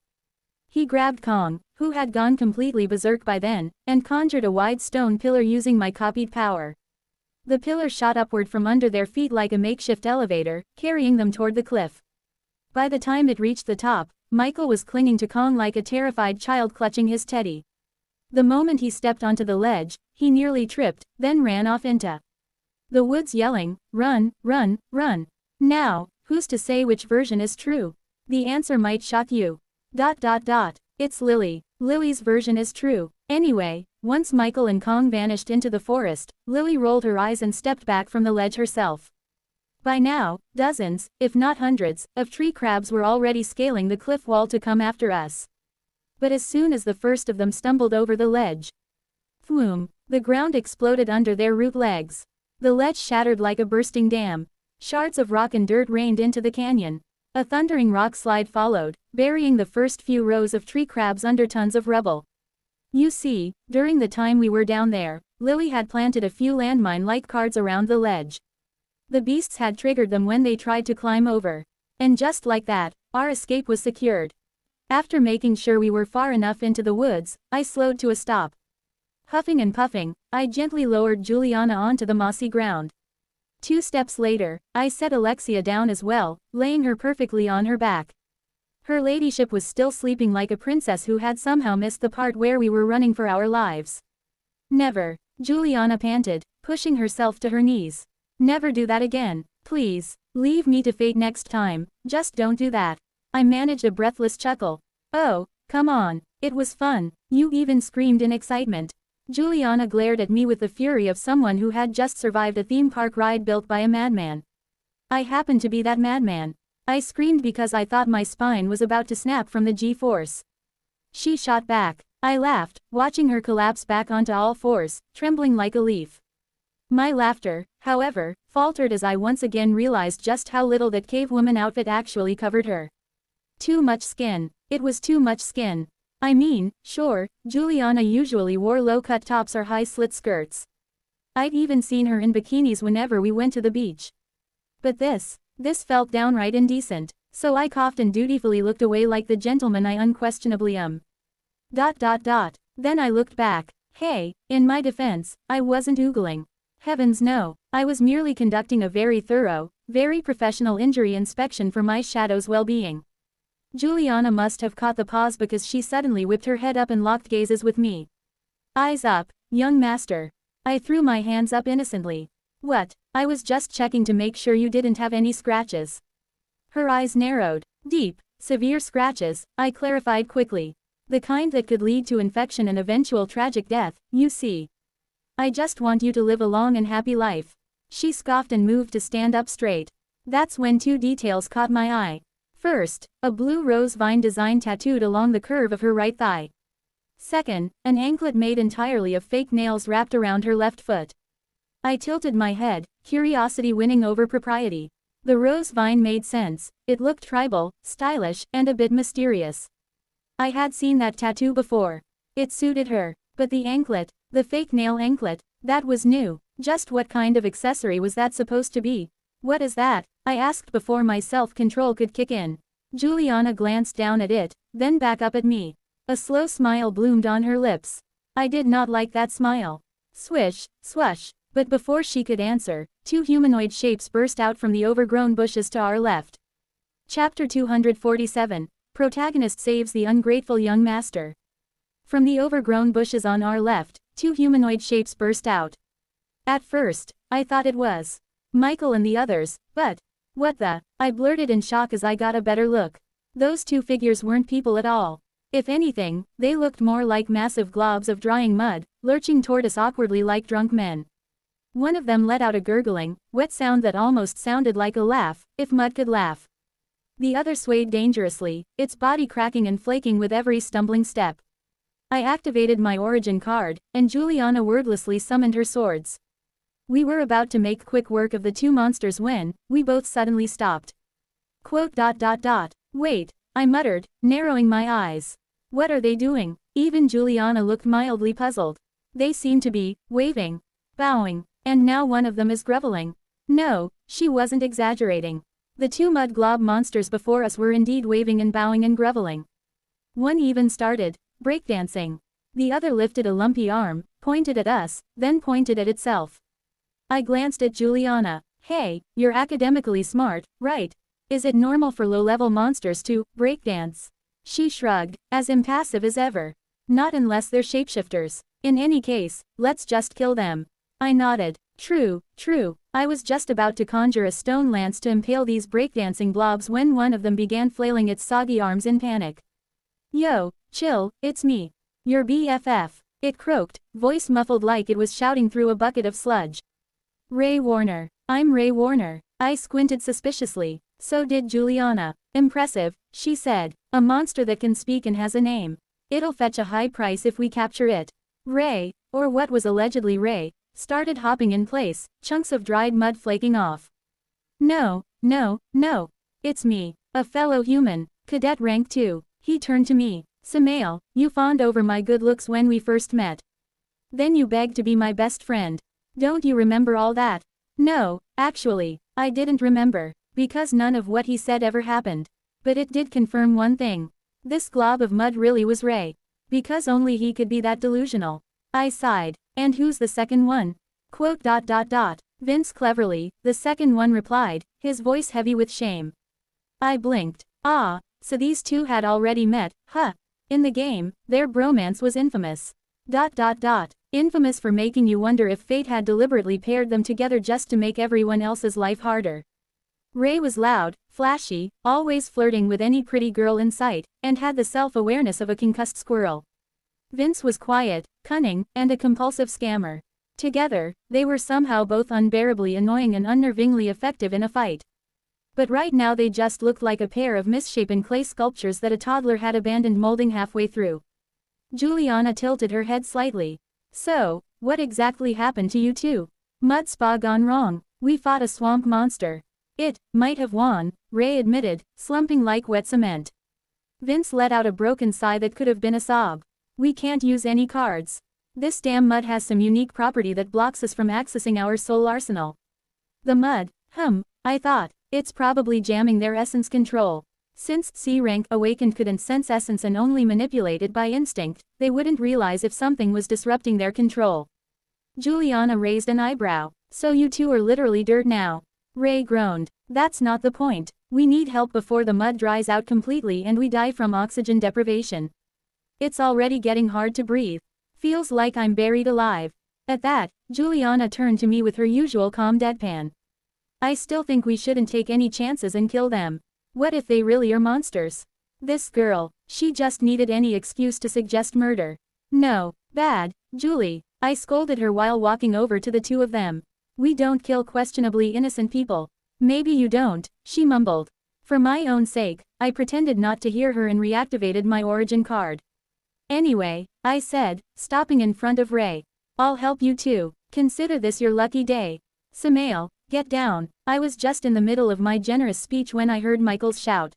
Speaker 1: He grabbed Kong, who had gone completely berserk by then, and conjured a wide stone pillar using my copied power. The pillar shot upward from under their feet like a makeshift elevator, carrying them toward the cliff. By the time it reached the top, Michael was clinging to Kong like a terrified child clutching his teddy. The moment he stepped onto the ledge, he nearly tripped, then ran off into the woods yelling, "Run, run, run." Now, who's to say which version is true? The answer might shock you. It's Lily. Lily's version is true. Anyway, once Michael and Kong vanished into the forest, Lily rolled her eyes and stepped back from the ledge herself. By now, dozens, if not hundreds, of tree crabs were already scaling the cliff wall to come after us. But as soon as the first of them stumbled over the ledge, Floom, the ground exploded under their root legs. The ledge shattered like a bursting dam. Shards of rock and dirt rained into the canyon. A thundering rock slide followed, burying the first few rows of tree crabs under tons of rubble. You see, during the time we were down there, Lily had planted a few landmine-like cards around the ledge. The beasts had triggered them when they tried to climb over. And just like that, our escape was secured. After making sure we were far enough into the woods, I slowed to a stop. Huffing and puffing, I gently lowered Juliana onto the mossy ground. 2 steps later, I set Alexia down as well, laying her perfectly on her back. Her ladyship was still sleeping like a princess who had somehow missed the part where we were running for our lives. Never, Juliana panted, pushing herself to her knees. Never do that again, please. Leave me to fate next time, just don't do that. I managed a breathless chuckle. Oh, come on, it was fun. You even screamed in excitement. Juliana glared at me with the fury of someone who had just survived a theme park ride built by a madman. I happened to be that madman. I screamed because I thought my spine was about to snap from the G-force. She shot back. I laughed, watching her collapse back onto all fours, trembling like a leaf. My laughter, however, faltered as I once again realized just how little that cavewoman outfit actually covered her. Too much skin. It was too much skin. I mean, sure, Juliana usually wore low-cut tops or high-slit skirts. I'd even seen her in bikinis whenever we went to the beach. But this felt downright indecent, so I coughed and dutifully looked away like the gentleman I unquestionably am. Then I looked back. Hey, in my defense, I wasn't oogling. Heavens no, I was merely conducting a very thorough, very professional injury inspection for my shadow's well-being. Juliana must have caught the pause because she suddenly whipped her head up and locked gazes with me. Eyes up, young master. I threw my hands up innocently. What? I was just checking to make sure you didn't have any scratches. Her eyes narrowed. Deep, severe scratches, I clarified quickly. The kind that could lead to infection and eventual tragic death, you see. I just want you to live a long and happy life. She scoffed and moved to stand up straight. That's when 2 details caught my eye. First, a blue rose vine design tattooed along the curve of her right thigh. Second, an anklet made entirely of fake nails wrapped around her left foot. I tilted my head, curiosity winning over propriety. The rose vine made sense. It looked tribal, stylish, and a bit mysterious. I had seen that tattoo before. It suited her. But the anklet, the fake nail anklet, that was new. Just what kind of accessory was that supposed to be? What is that? I asked before my self-control could kick in. Juliana glanced down at it, then back up at me. A slow smile bloomed on her lips. I did not like that smile. Swish, swash. But before she could answer, 2 humanoid shapes burst out from the overgrown bushes to our left. Chapter 247. Protagonist saves the ungrateful young master. From the overgrown bushes on our left, 2 humanoid shapes burst out. At first, I thought it was Michael and the others, but what the? I blurted in shock as I got a better look. Those 2 figures weren't people at all. If anything, they looked more like massive globs of drying mud, lurching toward us awkwardly like drunk men. One of them let out a gurgling, wet sound that almost sounded like a laugh, if mud could laugh. The other swayed dangerously, its body cracking and flaking with every stumbling step. I activated my origin card, and Juliana wordlessly summoned her swords. We were about to make quick work of the 2 monsters when we both suddenly stopped. Wait, I muttered, narrowing my eyes. What are they doing? Even Juliana looked mildly puzzled. They seemed to be waving, bowing, and now one of them is groveling. No, she wasn't exaggerating. The 2 mud glob monsters before us were indeed waving and bowing and groveling. One even started breakdancing. The other lifted a lumpy arm, pointed at us, then pointed at itself. I glanced at Juliana. Hey, you're academically smart, right? Is it normal for low-level monsters to breakdance? She shrugged, as impassive as ever. Not unless they're shapeshifters. In any case, let's just kill them. I nodded. True. I was just about to conjure a stone lance to impale these breakdancing blobs when one of them began flailing its soggy arms in panic. Yo, chill, it's me. Your BFF. It croaked, voice muffled like it was shouting through a bucket of sludge. Ray Warner. I'm Ray Warner. I squinted suspiciously. So did Juliana. Impressive, she said. A monster that can speak and has a name. It'll fetch a high price if we capture it. Ray, or what was allegedly Ray, started hopping in place, chunks of dried mud flaking off. No, no, no. It's me, a fellow human, cadet rank 2. He turned to me. Samael, you fawned over my good looks when we first met. Then you begged to be my best friend. Don't you remember all that? No, actually, I didn't remember, because none of what he said ever happened. But it did confirm one thing. This glob of mud really was Ray. Because only he could be that delusional. I sighed. And who's the second one? Quote. Vince cleverly, the second one replied, his voice heavy with shame. I blinked. Ah, so these two had already met, huh? In the game, their bromance was infamous. Infamous for making you wonder if fate had deliberately paired them together just to make everyone else's life harder. Ray was loud, flashy, always flirting with any pretty girl in sight, and had the self-awareness of a concussed squirrel. Vince was quiet, cunning, and a compulsive scammer. Together, they were somehow both unbearably annoying and unnervingly effective in a fight. But right now they just looked like a pair of misshapen clay sculptures that a toddler had abandoned molding halfway through. Juliana tilted her head slightly. So, what exactly happened to you two? Mud spa gone wrong. We fought a swamp monster. It might have won, Ray admitted, slumping like wet cement. Vince let out a broken sigh that could have been a sob. We can't use any cards. This damn mud has some unique property that blocks us from accessing our soul arsenal. The mud, I thought, it's probably jamming their essence control. Since C-rank awakened couldn't sense essence and only manipulate it by instinct, they wouldn't realize if something was disrupting their control. Juliana raised an eyebrow. So you two are literally dirt now. Ray groaned. That's not the point. We need help before the mud dries out completely and we die from oxygen deprivation. It's already getting hard to breathe. Feels like I'm buried alive. At that, Juliana turned to me with her usual calm deadpan. I still think we shouldn't take any chances and kill them. What if they really are monsters? This girl, she just needed any excuse to suggest murder. No, bad, Julie, I scolded her while walking over to the two of them. We don't kill questionably innocent people. Maybe you don't, she mumbled. For my own sake, I pretended not to hear her and reactivated my origin card. Anyway, I said, stopping in front of Ray. I'll help you too. Consider this your lucky day. Samael, get down. I was just in the middle of my generous speech when I heard Michael's shout.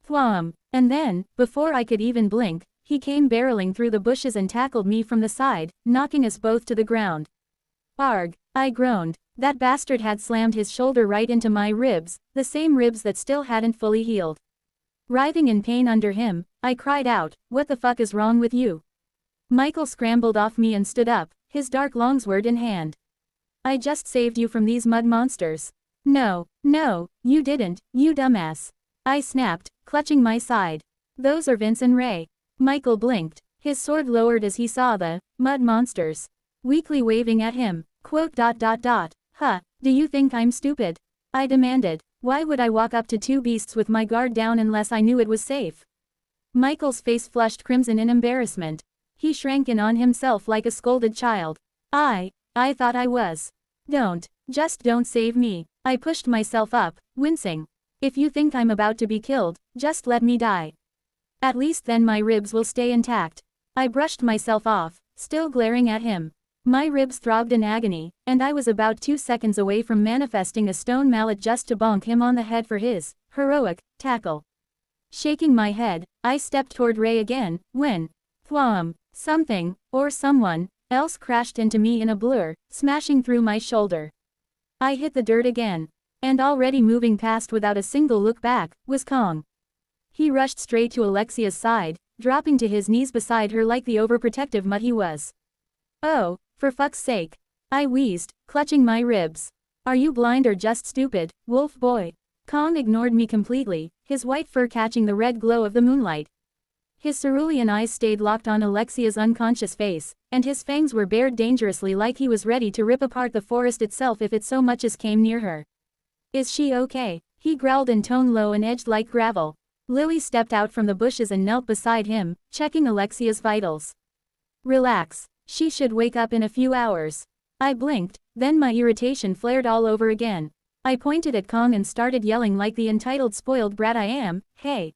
Speaker 1: Thwam. And then, before I could even blink, he came barreling through the bushes and tackled me from the side, knocking us both to the ground. Arg, I groaned. That bastard had slammed his shoulder right into my ribs, the same ribs that still hadn't fully healed. Writhing in pain under him, I cried out, what the fuck is wrong with you? Michael scrambled off me and stood up, his dark longsword in hand. I just saved you from these mud monsters. No, you didn't, you dumbass. I snapped, clutching my side. Those are Vince and Ray. Michael blinked, his sword lowered as he saw the mud monsters weakly waving at him. Quote. Huh, do you think I'm stupid? I demanded. Why would I walk up to two beasts with my guard down unless I knew it was safe? Michael's face flushed crimson in embarrassment. He shrank in on himself like a scolded child. I thought I was. Just don't save me. I pushed myself up, wincing. If you think I'm about to be killed, just let me die. At least then my ribs will stay intact. I brushed myself off, still glaring at him. My ribs throbbed in agony, and I was about 2 seconds away from manifesting a stone mallet just to bonk him on the head for his heroic tackle. Shaking my head, I stepped toward Ray again, when thwam, something, or someone, else crashed into me in a blur, smashing through my shoulder. I hit the dirt again. And already moving past without a single look back, was Kong. He rushed straight to Alexia's side, dropping to his knees beside her like the overprotective mutt he was. Oh, for fuck's sake. I wheezed, clutching my ribs. Are you blind or just stupid, wolf boy? Kong ignored me completely, his white fur catching the red glow of the moonlight. His cerulean eyes stayed locked on Alexia's unconscious face, and his fangs were bared dangerously like he was ready to rip apart the forest itself if it so much as came near her. Is she okay? He growled in tone low and edged like gravel. Lily stepped out from the bushes and knelt beside him, checking Alexia's vitals. Relax. She should wake up in a few hours. I blinked, then my irritation flared all over again. I pointed at Kong and started yelling like the entitled spoiled brat I am, "Hey!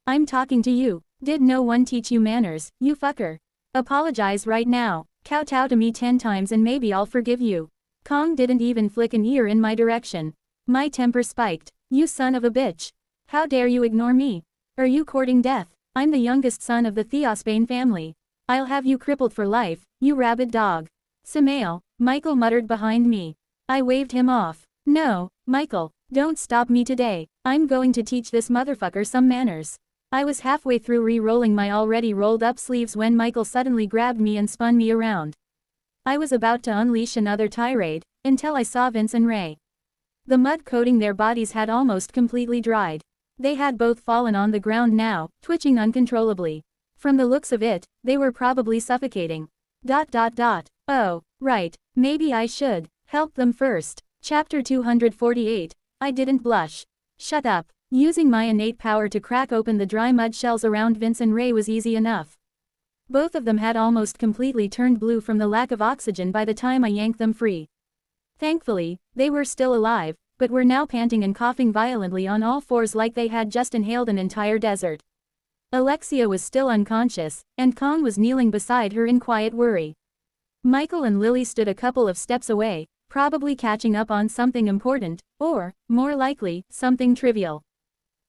Speaker 1: I'm talking to you. Did no one teach you manners, you fucker? Apologize right now. Kowtow to me 10 times and maybe I'll forgive you." Kong didn't even flick an ear in my direction. My temper spiked. "You son of a bitch. How dare you ignore me? Are you courting death? I'm the youngest son of the Theosbane family. I'll have you crippled for life, you rabid dog." "Samael," Michael muttered behind me. I waved him off. "No, Michael, don't stop me today. I'm going to teach this motherfucker some manners." I was halfway through re-rolling my already rolled up sleeves when Michael suddenly grabbed me and spun me around. I was about to unleash another tirade, until I saw Vince and Ray. The mud coating their bodies had almost completely dried. They had both fallen on the ground now, twitching uncontrollably. From the looks of it, they were probably suffocating. Oh, right, maybe I should help them first. Chapter 248, I didn't blush. Shut up. Using my innate power to crack open the dry mud shells around Vince and Ray was easy enough. Both of them had almost completely turned blue from the lack of oxygen by the time I yanked them free. Thankfully, they were still alive, but were now panting and coughing violently on all fours like they had just inhaled an entire desert. Alexia was still unconscious, and Kong was kneeling beside her in quiet worry. Michael and Lily stood a couple of steps away, probably catching up on something important, or, more likely, something trivial.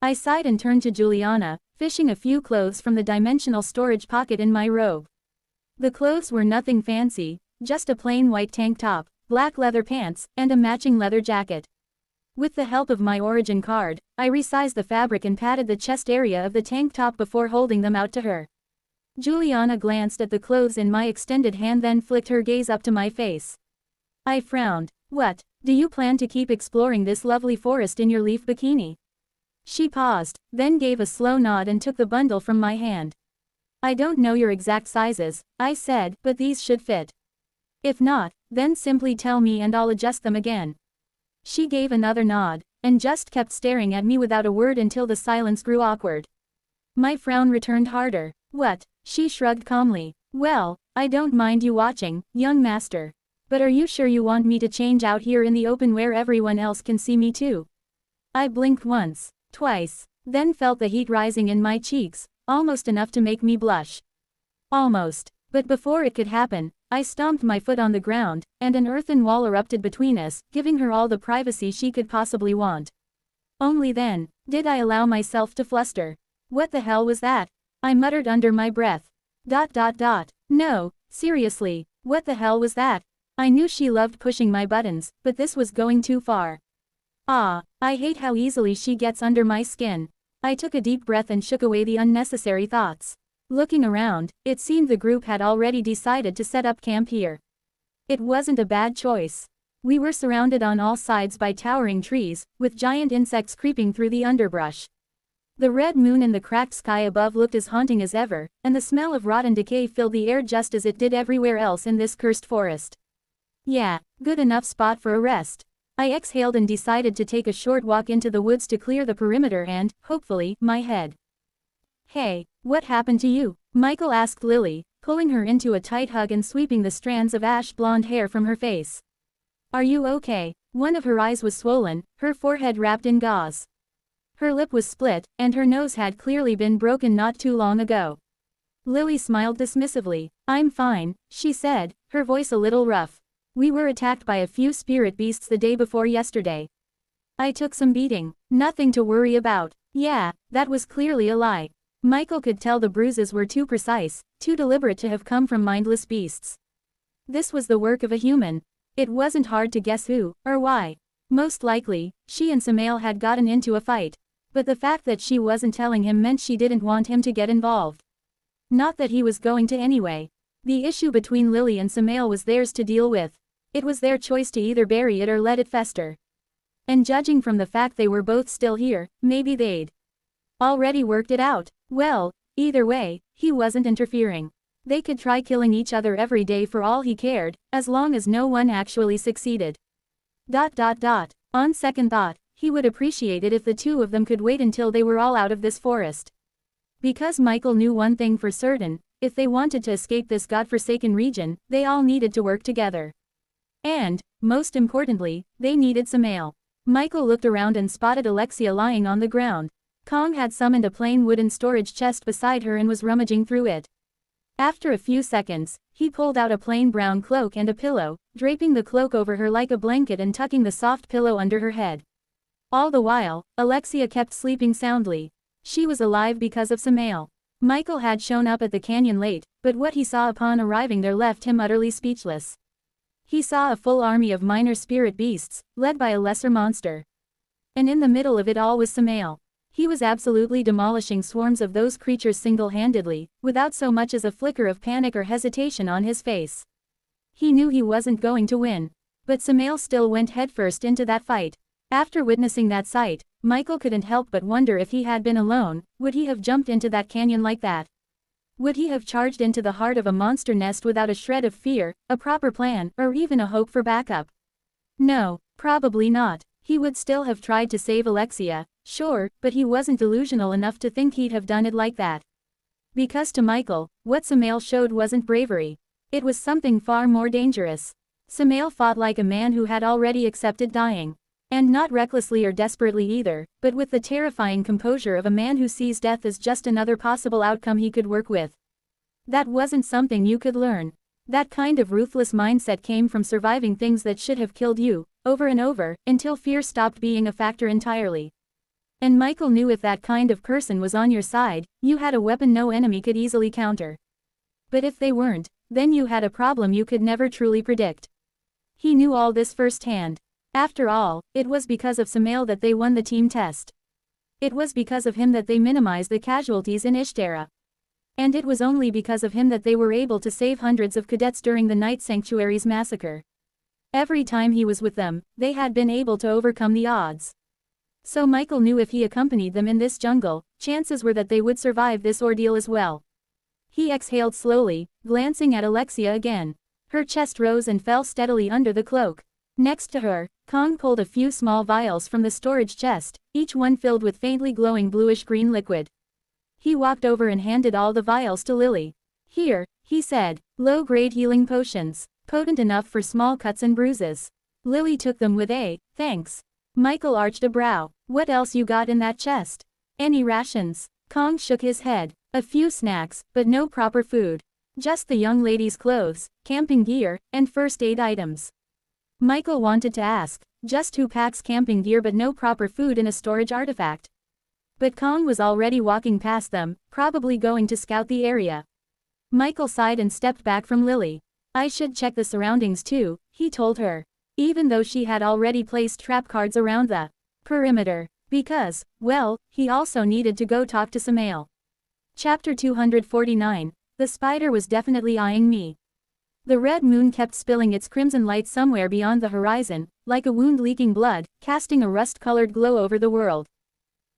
Speaker 1: I sighed and turned to Juliana, fishing a few clothes from the dimensional storage pocket in my robe. The clothes were nothing fancy, just a plain white tank top, black leather pants, and a matching leather jacket. With the help of my origin card, I resized the fabric and patted the chest area of the tank top before holding them out to her. Juliana glanced at the clothes in my extended hand, then flicked her gaze up to my face. I frowned. "What, do you plan to keep exploring this lovely forest in your leaf bikini?" She paused, then gave a slow nod and took the bundle from my hand. "I don't know your exact sizes," I said, "but these should fit. If not, then simply tell me and I'll adjust them again." She gave another nod, and just kept staring at me without a word until the silence grew awkward. My frown returned harder. "What?" She shrugged calmly. "Well, I don't mind you watching, young master. But are you sure you want me to change out here in the open where everyone else can see me too?" I blinked once, twice, then felt the heat rising in my cheeks, almost enough to make me blush. Almost. But before it could happen, I stomped my foot on the ground, and an earthen wall erupted between us, giving her all the privacy she could possibly want. Only then did I allow myself to fluster. "What the hell was that?" I muttered under my breath. No, seriously, what the hell was that? I knew she loved pushing my buttons, but this was going too far. I hate how easily she gets under my skin. I took a deep breath and shook away the unnecessary thoughts. Looking around, it seemed the group had already decided to set up camp here. It wasn't a bad choice. We were surrounded on all sides by towering trees, with giant insects creeping through the underbrush. The red moon in the cracked sky above looked as haunting as ever, and the smell of rotten decay filled the air just as it did everywhere else in this cursed forest. Yeah, good enough spot for a rest. I exhaled and decided to take a short walk into the woods to clear the perimeter and, hopefully, my head. "Hey, what happened to you?" Michael asked Lily, pulling her into a tight hug and sweeping the strands of ash blonde hair from her face. "Are you okay?" One of her eyes was swollen, her forehead wrapped in gauze. Her lip was split, and her nose had clearly been broken not too long ago. Lily smiled dismissively. "I'm fine," she said, her voice a little rough. "We were attacked by a few spirit beasts the day before yesterday. I took some beating. Nothing to worry about." Yeah, that was clearly a lie. Michael could tell the bruises were too precise, too deliberate to have come from mindless beasts. This was the work of a human. It wasn't hard to guess who, or why. Most likely, she and Samael had gotten into a fight. But the fact that she wasn't telling him meant she didn't want him to get involved. Not that he was going to anyway. The issue between Lily and Samael was theirs to deal with. It was their choice to either bury it or let it fester. And judging from the fact they were both still here, maybe they'd already worked it out. Well, either way, he wasn't interfering. They could try killing each other every day for all he cared, as long as no one actually succeeded. On second thought, he would appreciate it if the two of them could wait until they were all out of this forest. Because Michael knew one thing for certain, if they wanted to escape this godforsaken region, they all needed to work together. And, most importantly, they needed Samael. Michael looked around and spotted Alexia lying on the ground. Kong had summoned a plain wooden storage chest beside her and was rummaging through it. After a few seconds, he pulled out a plain brown cloak and a pillow, draping the cloak over her like a blanket and tucking the soft pillow under her head. All the while, Alexia kept sleeping soundly. She was alive because of Samael. Michael had shown up at the canyon late, but what he saw upon arriving there left him utterly speechless. He saw a full army of minor spirit beasts, led by a lesser monster. And in the middle of it all was Samael. He was absolutely demolishing swarms of those creatures single-handedly, without so much as a flicker of panic or hesitation on his face. He knew he wasn't going to win. But Samael still went headfirst into that fight. After witnessing that sight, Michael couldn't help but wonder if he had been alone, would he have jumped into that canyon like that? Would he have charged into the heart of a monster nest without a shred of fear, a proper plan, or even a hope for backup? No, probably not. He would still have tried to save Alexia, sure, but he wasn't delusional enough to think he'd have done it like that. Because to Michael, what Samael showed wasn't bravery. It was something far more dangerous. Samael fought like a man who had already accepted dying. And not recklessly or desperately either, but with the terrifying composure of a man who sees death as just another possible outcome he could work with. That wasn't something you could learn. That kind of ruthless mindset came from surviving things that should have killed you, over and over, until fear stopped being a factor entirely. And Michael knew if that kind of person was on your side, you had a weapon no enemy could easily counter. But if they weren't, then you had a problem you could never truly predict. He knew all this firsthand. After all, it was because of Samael that they won the team test. It was because of him that they minimized the casualties in Ishtara. And it was only because of him that they were able to save hundreds of cadets during the Night Sanctuary's massacre. Every time he was with them, they had been able to overcome the odds. So Michael knew if he accompanied them in this jungle, chances were that they would survive this ordeal as well. He exhaled slowly, glancing at Alexia again. Her chest rose and fell steadily under the cloak. Next to her, Kong pulled a few small vials from the storage chest, each one filled with faintly glowing bluish-green liquid. He walked over and handed all the vials to Lily. "Here," he said, "low-grade healing potions, potent enough for small cuts and bruises." Lily took them with a, "Thanks." Michael arched a brow. "What else you got in that chest? Any rations?" Kong shook his head. "A few snacks, but no proper food. Just the young lady's clothes, camping gear, and first aid items." Michael wanted to ask, just who packs camping gear but no proper food in a storage artifact? But Kong was already walking past them, probably going to scout the area. Michael sighed and stepped back from Lily. "I should check the surroundings too," he told her. Even though she had already placed trap cards around the perimeter. Because, well, he also needed to go talk to Samael. Chapter 249, The spider was definitely eyeing me. The red moon kept spilling its crimson light somewhere beyond the horizon, like a wound leaking blood, casting a rust-colored glow over the world.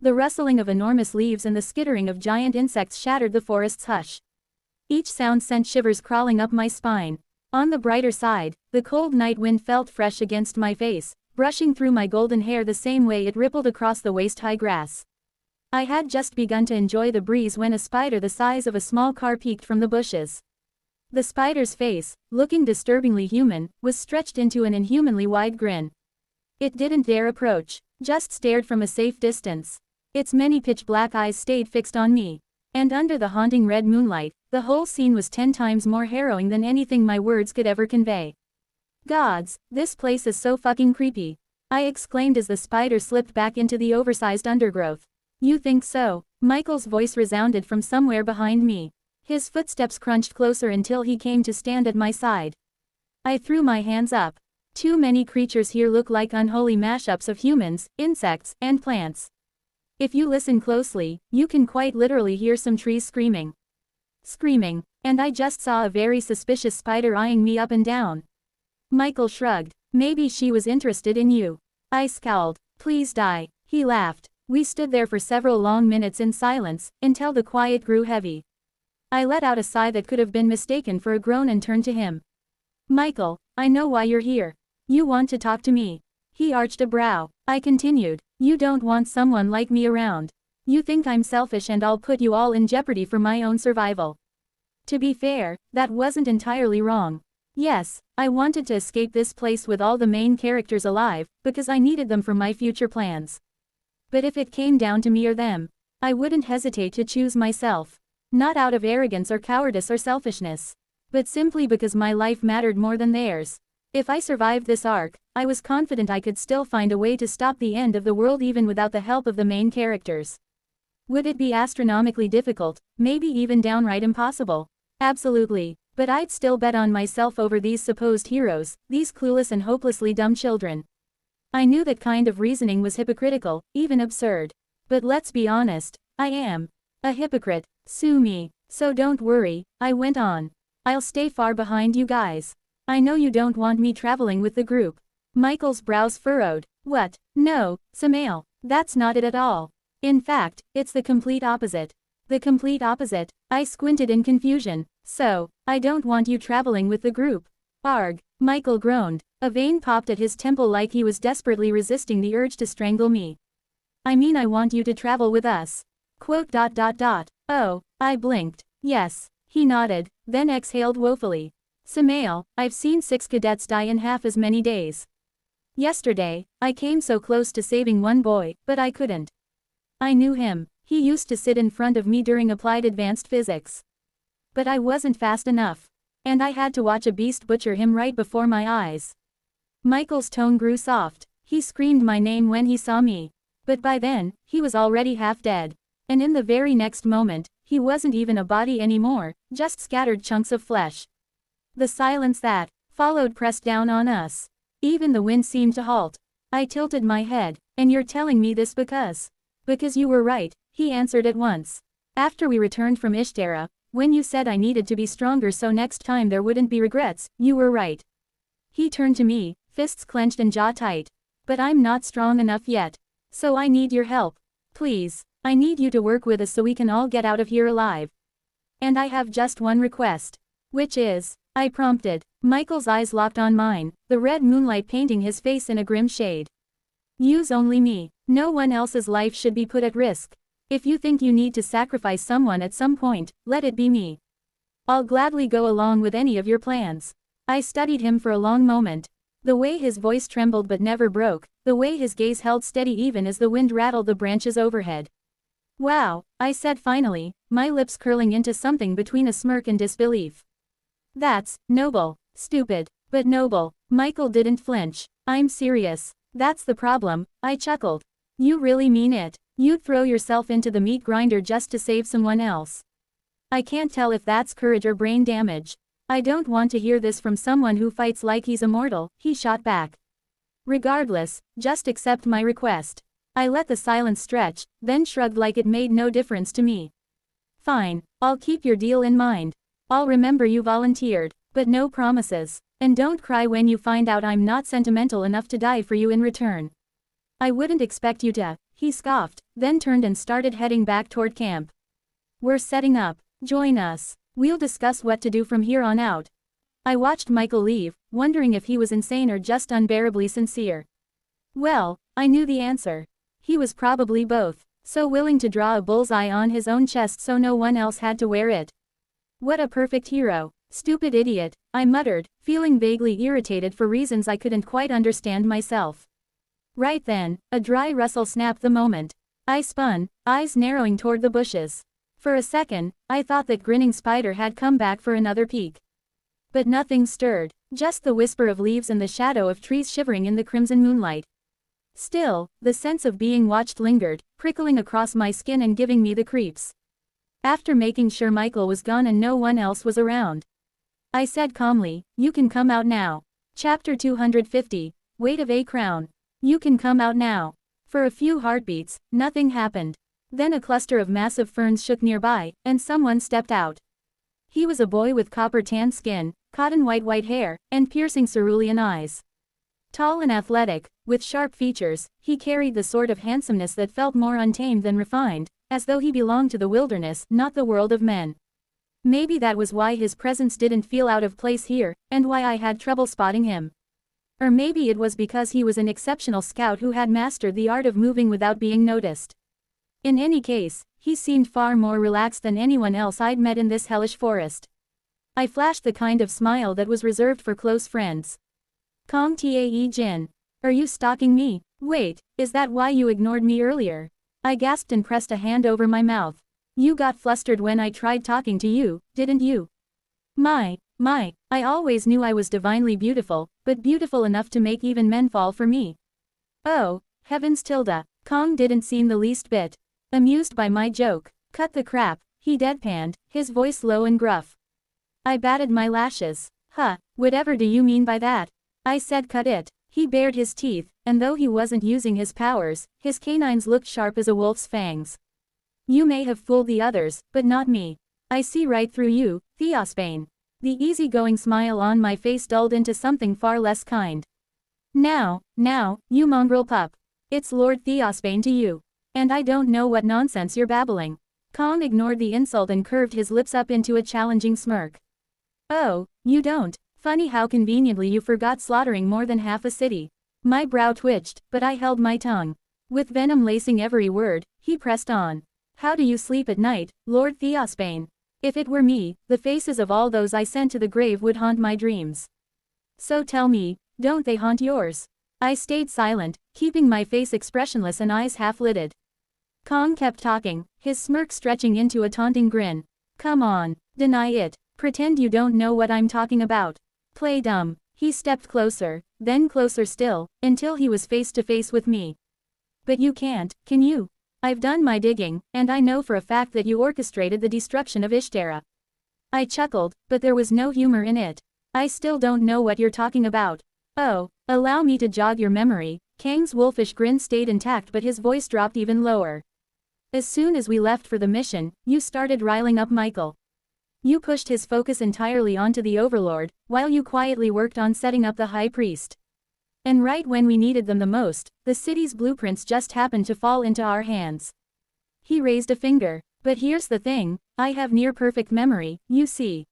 Speaker 1: The rustling of enormous leaves and the skittering of giant insects shattered the forest's hush. Each sound sent shivers crawling up my spine. On the brighter side, the cold night wind felt fresh against my face, brushing through my golden hair the same way it rippled across the waist-high grass. I had just begun to enjoy the breeze when a spider the size of a small car peeked from the bushes. The spider's face, looking disturbingly human, was stretched into an inhumanly wide grin. It didn't dare approach, just stared from a safe distance. Its many pitch-black eyes stayed fixed on me. And under the haunting red moonlight, the whole scene was 10 times more harrowing than anything my words could ever convey. "Gods, this place is so fucking creepy," I exclaimed as the spider slipped back into the oversized undergrowth. "You think so?" Michael's voice resounded from somewhere behind me. His footsteps crunched closer until he came to stand at my side. I threw my hands up. "Too many creatures here look like unholy mashups of humans, insects, and plants. If you listen closely, you can quite literally hear some trees screaming. And I just saw a very suspicious spider eyeing me up and down." Michael shrugged. "Maybe she was interested in you." I scowled. "Please die." He laughed. We stood there for several long minutes in silence, until the quiet grew heavy. I let out a sigh that could have been mistaken for a groan and turned to him. "Michael, I know why you're here. You want to talk to me." He arched a brow. I continued. "You don't want someone like me around. You think I'm selfish and I'll put you all in jeopardy for my own survival." To be fair, that wasn't entirely wrong. Yes, I wanted to escape this place with all the main characters alive, because I needed them for my future plans. But if it came down to me or them, I wouldn't hesitate to choose myself. Not out of arrogance or cowardice or selfishness, but simply because my life mattered more than theirs. If I survived this arc, I was confident I could still find a way to stop the end of the world even without the help of the main characters. Would it be astronomically difficult, maybe even downright impossible? Absolutely, but I'd still bet on myself over these supposed heroes, these clueless and hopelessly dumb children. I knew that kind of reasoning was hypocritical, even absurd. But let's be honest, I am a hypocrite, sue me. So don't worry, I went on. I'll stay far behind you guys. I know you don't want me traveling with the group. Michael's brows furrowed. What? No, Samael, that's not it at all. In fact, it's the complete opposite. The complete opposite. I squinted in confusion. So, I don't want you traveling with the group. Arg, Michael groaned. A vein popped at his temple like he was desperately resisting the urge to strangle me. I mean, I want you to travel with us. Quote. Oh, I blinked. Yes. He nodded, then exhaled woefully. Samael, I've seen 6 cadets die in half as many days. Yesterday, I came so close to saving one boy, but I couldn't. I knew him. He used to sit in front of me during applied advanced physics. But I wasn't fast enough. And I had to watch a beast butcher him right before my eyes. Michael's tone grew soft. He screamed my name when he saw me. But by then, he was already half dead. And in the very next moment, he wasn't even a body anymore, just scattered chunks of flesh. The silence that followed pressed down on us. Even the wind seemed to halt. I tilted my head. And you're telling me this because? Because you were right, he answered at once. After we returned from Ishtara, when you said I needed to be stronger so next time there wouldn't be regrets, you were right. He turned to me, fists clenched and jaw tight. But I'm not strong enough yet. So I need your help. Please, I need you to work with us so we can all get out of here alive. And I have just one request. Which is, I prompted. Michael's eyes locked on mine, the red moonlight painting his face in a grim shade. Use only me. No one else's life should be put at risk. If you think you need to sacrifice someone at some point, let it be me. I'll gladly go along with any of your plans. I studied him for a long moment. The way his voice trembled but never broke, the way his gaze held steady even as the wind rattled the branches overhead. Wow, I said finally, my lips curling into something between a smirk and disbelief. That's noble, stupid, but noble. Michael didn't flinch. I'm serious. That's the problem, I chuckled. You really mean it? You'd throw yourself into the meat grinder just to save someone else? I can't tell if that's courage or brain damage. I don't want to hear this from someone who fights like he's immortal, he shot back. Regardless, just accept my request. I let the silence stretch, then shrugged like it made no difference to me. Fine, I'll keep your deal in mind. I'll remember you volunteered, but no promises. And don't cry when you find out I'm not sentimental enough to die for you in return. I wouldn't expect you to, he scoffed, then turned and started heading back toward camp. We're setting up. Join us. We'll discuss what to do from here on out. I watched Michael leave, wondering if he was insane or just unbearably sincere. Well, I knew the answer. He was probably both, so willing to draw a bullseye on his own chest so no one else had to wear it. What a perfect hero. Stupid idiot, I muttered, feeling vaguely irritated for reasons I couldn't quite understand myself. Right then, a dry rustle snapped the moment. I spun, eyes narrowing toward the bushes. For a second, I thought that grinning spider had come back for another peek. But nothing stirred, just the whisper of leaves and the shadow of trees shivering in the crimson moonlight. Still, the sense of being watched lingered, prickling across my skin and giving me the creeps. After making sure Michael was gone and no one else was around, I said calmly, you can come out now. Chapter 250, Weight of a Crown. You can come out now. For a few heartbeats, nothing happened. Then a cluster of massive ferns shook nearby, and someone stepped out. He was a boy with copper-tan skin, cotton white hair, and piercing cerulean eyes. Tall and athletic, with sharp features, he carried the sort of handsomeness that felt more untamed than refined, as though he belonged to the wilderness, not the world of men. Maybe that was why his presence didn't feel out of place here, and why I had trouble spotting him. Or maybe it was because he was an exceptional scout who had mastered the art of moving without being noticed. In any case, he seemed far more relaxed than anyone else I'd met in this hellish forest. I flashed the kind of smile that was reserved for close friends. Kong Tae Jin. Are you stalking me? Wait, is that why you ignored me earlier? I gasped and pressed a hand over my mouth. You got flustered when I tried talking to you, didn't you? My, I always knew I was divinely beautiful, but beautiful enough to make even men fall for me. Oh, heavens Tilda. Kong didn't seem the least bit amused by my joke. Cut the crap, he deadpanned, his voice low and gruff. I batted my lashes. Huh, whatever do you mean by that? I said cut it. He bared his teeth, and though he wasn't using his powers, his canines looked sharp as a wolf's fangs. You may have fooled the others, but not me. I see right through you, Theosbane. The easygoing smile on my face dulled into something far less kind. Now, you mongrel pup. It's Lord Theosbane to you. And I don't know what nonsense you're babbling. Kong ignored the insult and curved his lips up into a challenging smirk. Oh, you don't? Funny how conveniently you forgot slaughtering more than half a city. My brow twitched, but I held my tongue. With venom lacing every word, he pressed on. How do you sleep at night, Lord Theosbane? If it were me, the faces of all those I sent to the grave would haunt my dreams. So tell me, don't they haunt yours? I stayed silent, keeping my face expressionless and eyes half-lidded. Kong kept talking, his smirk stretching into a taunting grin. Come on, deny it. Pretend you don't know what I'm talking about. Play dumb. He stepped closer, then closer still, until he was face to face with me. But you can't, can you? I've done my digging, and I know for a fact that you orchestrated the destruction of Ishtara. I chuckled, but there was no humor in it. I still don't know what you're talking about. Oh, allow me to jog your memory. Kang's wolfish grin stayed intact but his voice dropped even lower. As soon as we left for the mission, you started riling up Michael. You pushed his focus entirely onto the Overlord, while you quietly worked on setting up the High Priest. And right when we needed them the most, the city's blueprints just happened to fall into our hands. He raised a finger. But here's the thing, I have near-perfect memory, you see.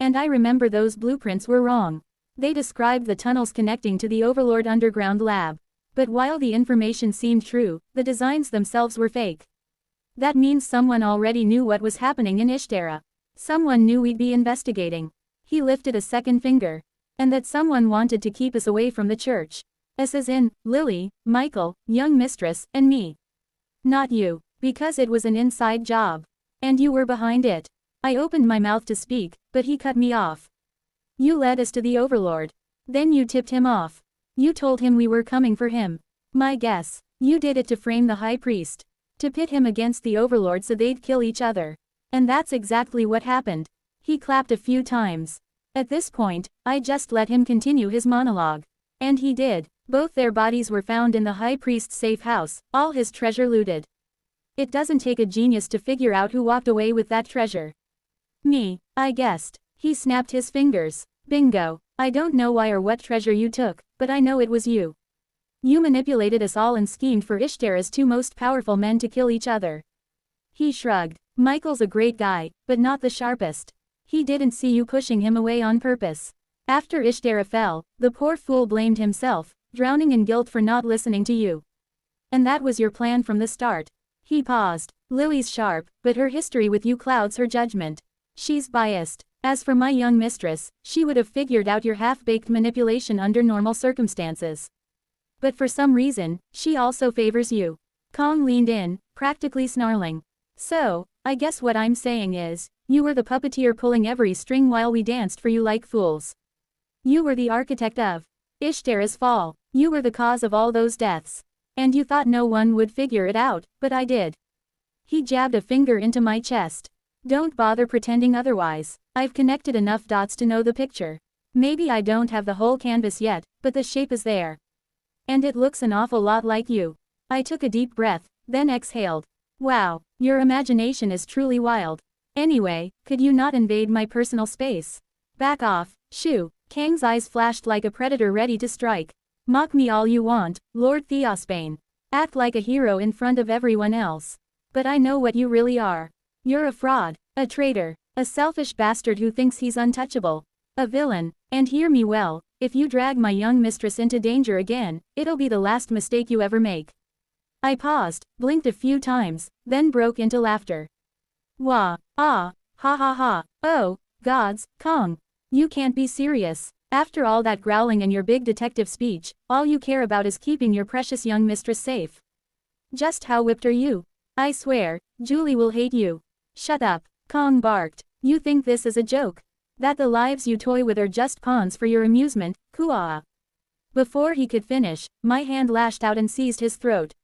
Speaker 1: And I remember those blueprints were wrong. They described the tunnels connecting to the Overlord underground lab. But while the information seemed true, the designs themselves were fake. That means someone already knew what was happening in Ishtara. Someone knew we'd be investigating. He lifted a second finger. And that someone wanted to keep us away from the church. As in, Lily, Michael, young mistress, and me. Not you. Because it was an inside job. And you were behind it. I opened my mouth to speak, but he cut me off. You led us to the Overlord. Then you tipped him off. You told him we were coming for him. My guess. You did it to frame the High Priest. To pit him against the Overlord so they'd kill each other. And that's exactly what happened. He clapped a few times. At this point, I just let him continue his monologue. And he did. Both their bodies were found in the High Priest's safe house, all his treasure looted. It doesn't take a genius to figure out who walked away with that treasure. Me, I guessed. He snapped his fingers. Bingo. I don't know why or what treasure you took, but I know it was you. You manipulated us all and schemed for Ishtara's two most powerful men to kill each other. He shrugged. Michael's a great guy, but not the sharpest. He didn't see you pushing him away on purpose. After Ishtara fell, the poor fool blamed himself, drowning in guilt for not listening to you. And that was your plan from the start. He paused. Lily's sharp, but her history with you clouds her judgment. She's biased. As for my young mistress, she would have figured out your half-baked manipulation under normal circumstances. But for some reason, she also favors you. Kong leaned in, practically snarling. So, I guess what I'm saying is, you were the puppeteer pulling every string while we danced for you like fools. You were the architect of Ishtara's fall. You were the cause of all those deaths. And you thought no one would figure it out, but I did. He jabbed a finger into my chest. Don't bother pretending otherwise. I've connected enough dots to know the picture. Maybe I don't have the whole canvas yet, but the shape is there. And it looks an awful lot like you. I took a deep breath, then exhaled. Wow, your imagination is truly wild. Anyway, could you not invade my personal space? Back off, shoo. Kang's eyes flashed like a predator ready to strike. Mock me all you want, Lord Theosbane. Act like a hero in front of everyone else. But I know what you really are. You're a fraud, a traitor, a selfish bastard who thinks he's untouchable. A villain, and hear me well, if you drag my young mistress into danger again, it'll be the last mistake you ever make. I paused, blinked a few times, then broke into laughter. Wah, ah, ha ha ha, oh, Gods, Kong. You can't be serious. After all that growling and your big detective speech, all you care about is keeping your precious young mistress safe. Just how whipped are you? I swear, Julie will hate you. Shut up, Kong barked. You think this is a joke? That the lives you toy with are just pawns for your amusement, Kuaa. Before he could finish, my hand lashed out and seized his throat.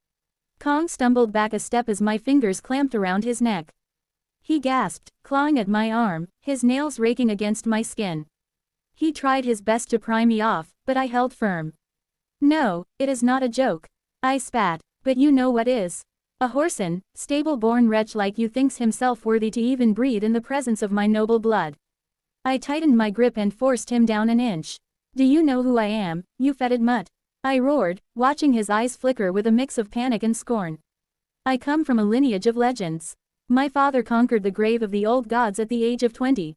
Speaker 1: Kong stumbled back a step as my fingers clamped around his neck. He gasped, clawing at my arm, his nails raking against my skin. He tried his best to pry me off, but I held firm. No, it is not a joke. I spat. But you know what is. A whoreson, stable-born wretch like you thinks himself worthy to even breathe in the presence of my noble blood. I tightened my grip and forced him down an inch. Do you know who I am, you fetid mutt? I roared, watching his eyes flicker with a mix of panic and scorn. I come from a lineage of legends. My father conquered the grave of the old gods at the age of 20.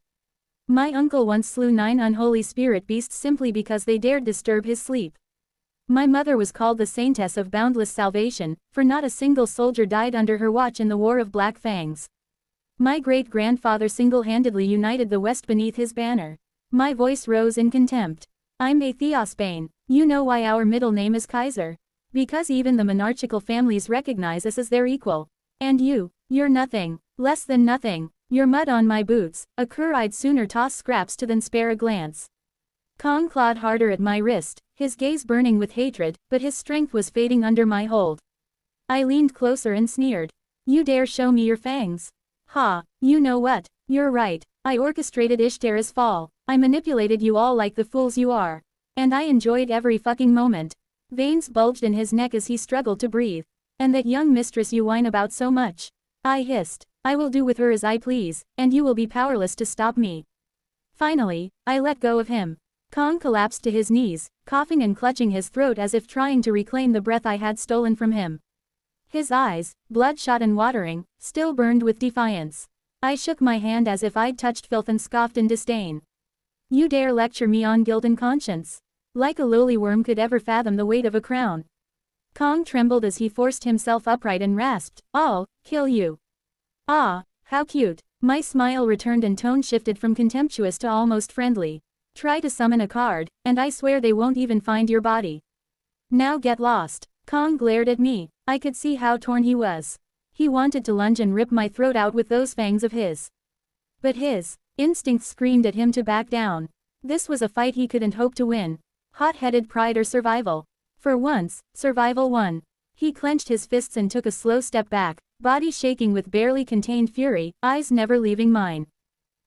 Speaker 1: My uncle once slew 9 unholy spirit beasts simply because they dared disturb his sleep. My mother was called the Saintess of Boundless Salvation, for not a single soldier died under her watch in the War of Black Fangs. My great-grandfather single-handedly united the West beneath his banner. My voice rose in contempt. I'm a Theosbane. You know why our middle name is Kaiser? Because even the monarchical families recognize us as their equal. And you're nothing. Less than nothing. You're mud on my boots, a cur I'd sooner toss scraps to than spare a glance. Kong clawed harder at my wrist, his gaze burning with hatred, but his strength was fading under my hold. I leaned closer and sneered. You dare show me your fangs? Ha, you know what? You're right. I orchestrated Ishtara's fall. I manipulated you all like the fools you are. And I enjoyed every fucking moment. Veins bulged in his neck as he struggled to breathe. And that young mistress you whine about so much. I hissed. I will do with her as I please, and you will be powerless to stop me. Finally, I let go of him. Kong collapsed to his knees, coughing and clutching his throat as if trying to reclaim the breath I had stolen from him. His eyes, bloodshot and watering, still burned with defiance. I shook my hand as if I'd touched filth and scoffed in disdain. You dare lecture me on guilt and conscience? Like a lowly worm could ever fathom the weight of a crown. Kong trembled as he forced himself upright and rasped, I'll kill you. Ah, how cute. My smile returned and tone shifted from contemptuous to almost friendly. Try to summon a card, and I swear they won't even find your body. Now get lost. Kong glared at me. I could see how torn he was. He wanted to lunge and rip my throat out with those fangs of his. But his instincts screamed at him to back down. This was a fight he couldn't hope to win. Hot-headed pride or survival. For once, survival won. He clenched his fists and took a slow step back, body shaking with barely contained fury, eyes never leaving mine.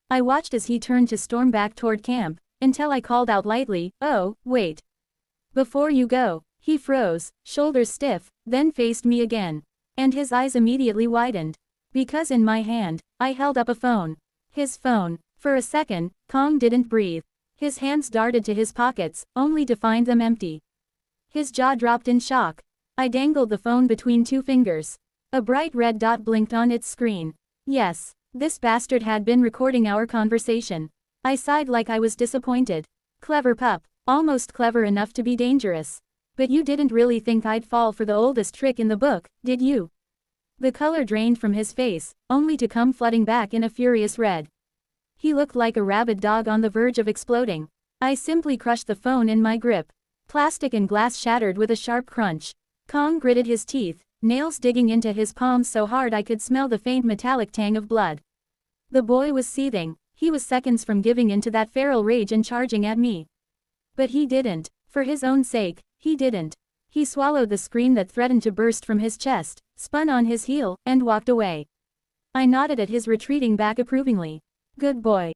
Speaker 1: I watched as he turned to storm back toward camp, until I called out lightly, oh, wait. Before you go. He froze, shoulders stiff, then faced me again. And his eyes immediately widened. Because in my hand, I held up a phone. His phone. For a second, Kong didn't breathe. His hands darted to his pockets, only to find them empty. His jaw dropped in shock. I dangled the phone between 2 fingers. A bright red dot blinked on its screen. Yes, this bastard had been recording our conversation. I sighed like I was disappointed. Clever pup, almost clever enough to be dangerous. But you didn't really think I'd fall for the oldest trick in the book, did you? The color drained from his face, only to come flooding back in a furious red. He looked like a rabid dog on the verge of exploding. I simply crushed the phone in my grip. Plastic and glass shattered with a sharp crunch. Kong gritted his teeth, nails digging into his palms so hard I could smell the faint metallic tang of blood. The boy was seething. He was seconds from giving in to that feral rage and charging at me. But he didn't. For his own sake, he didn't. He swallowed the scream that threatened to burst from his chest, spun on his heel, and walked away. I nodded at his retreating back approvingly. Good boy.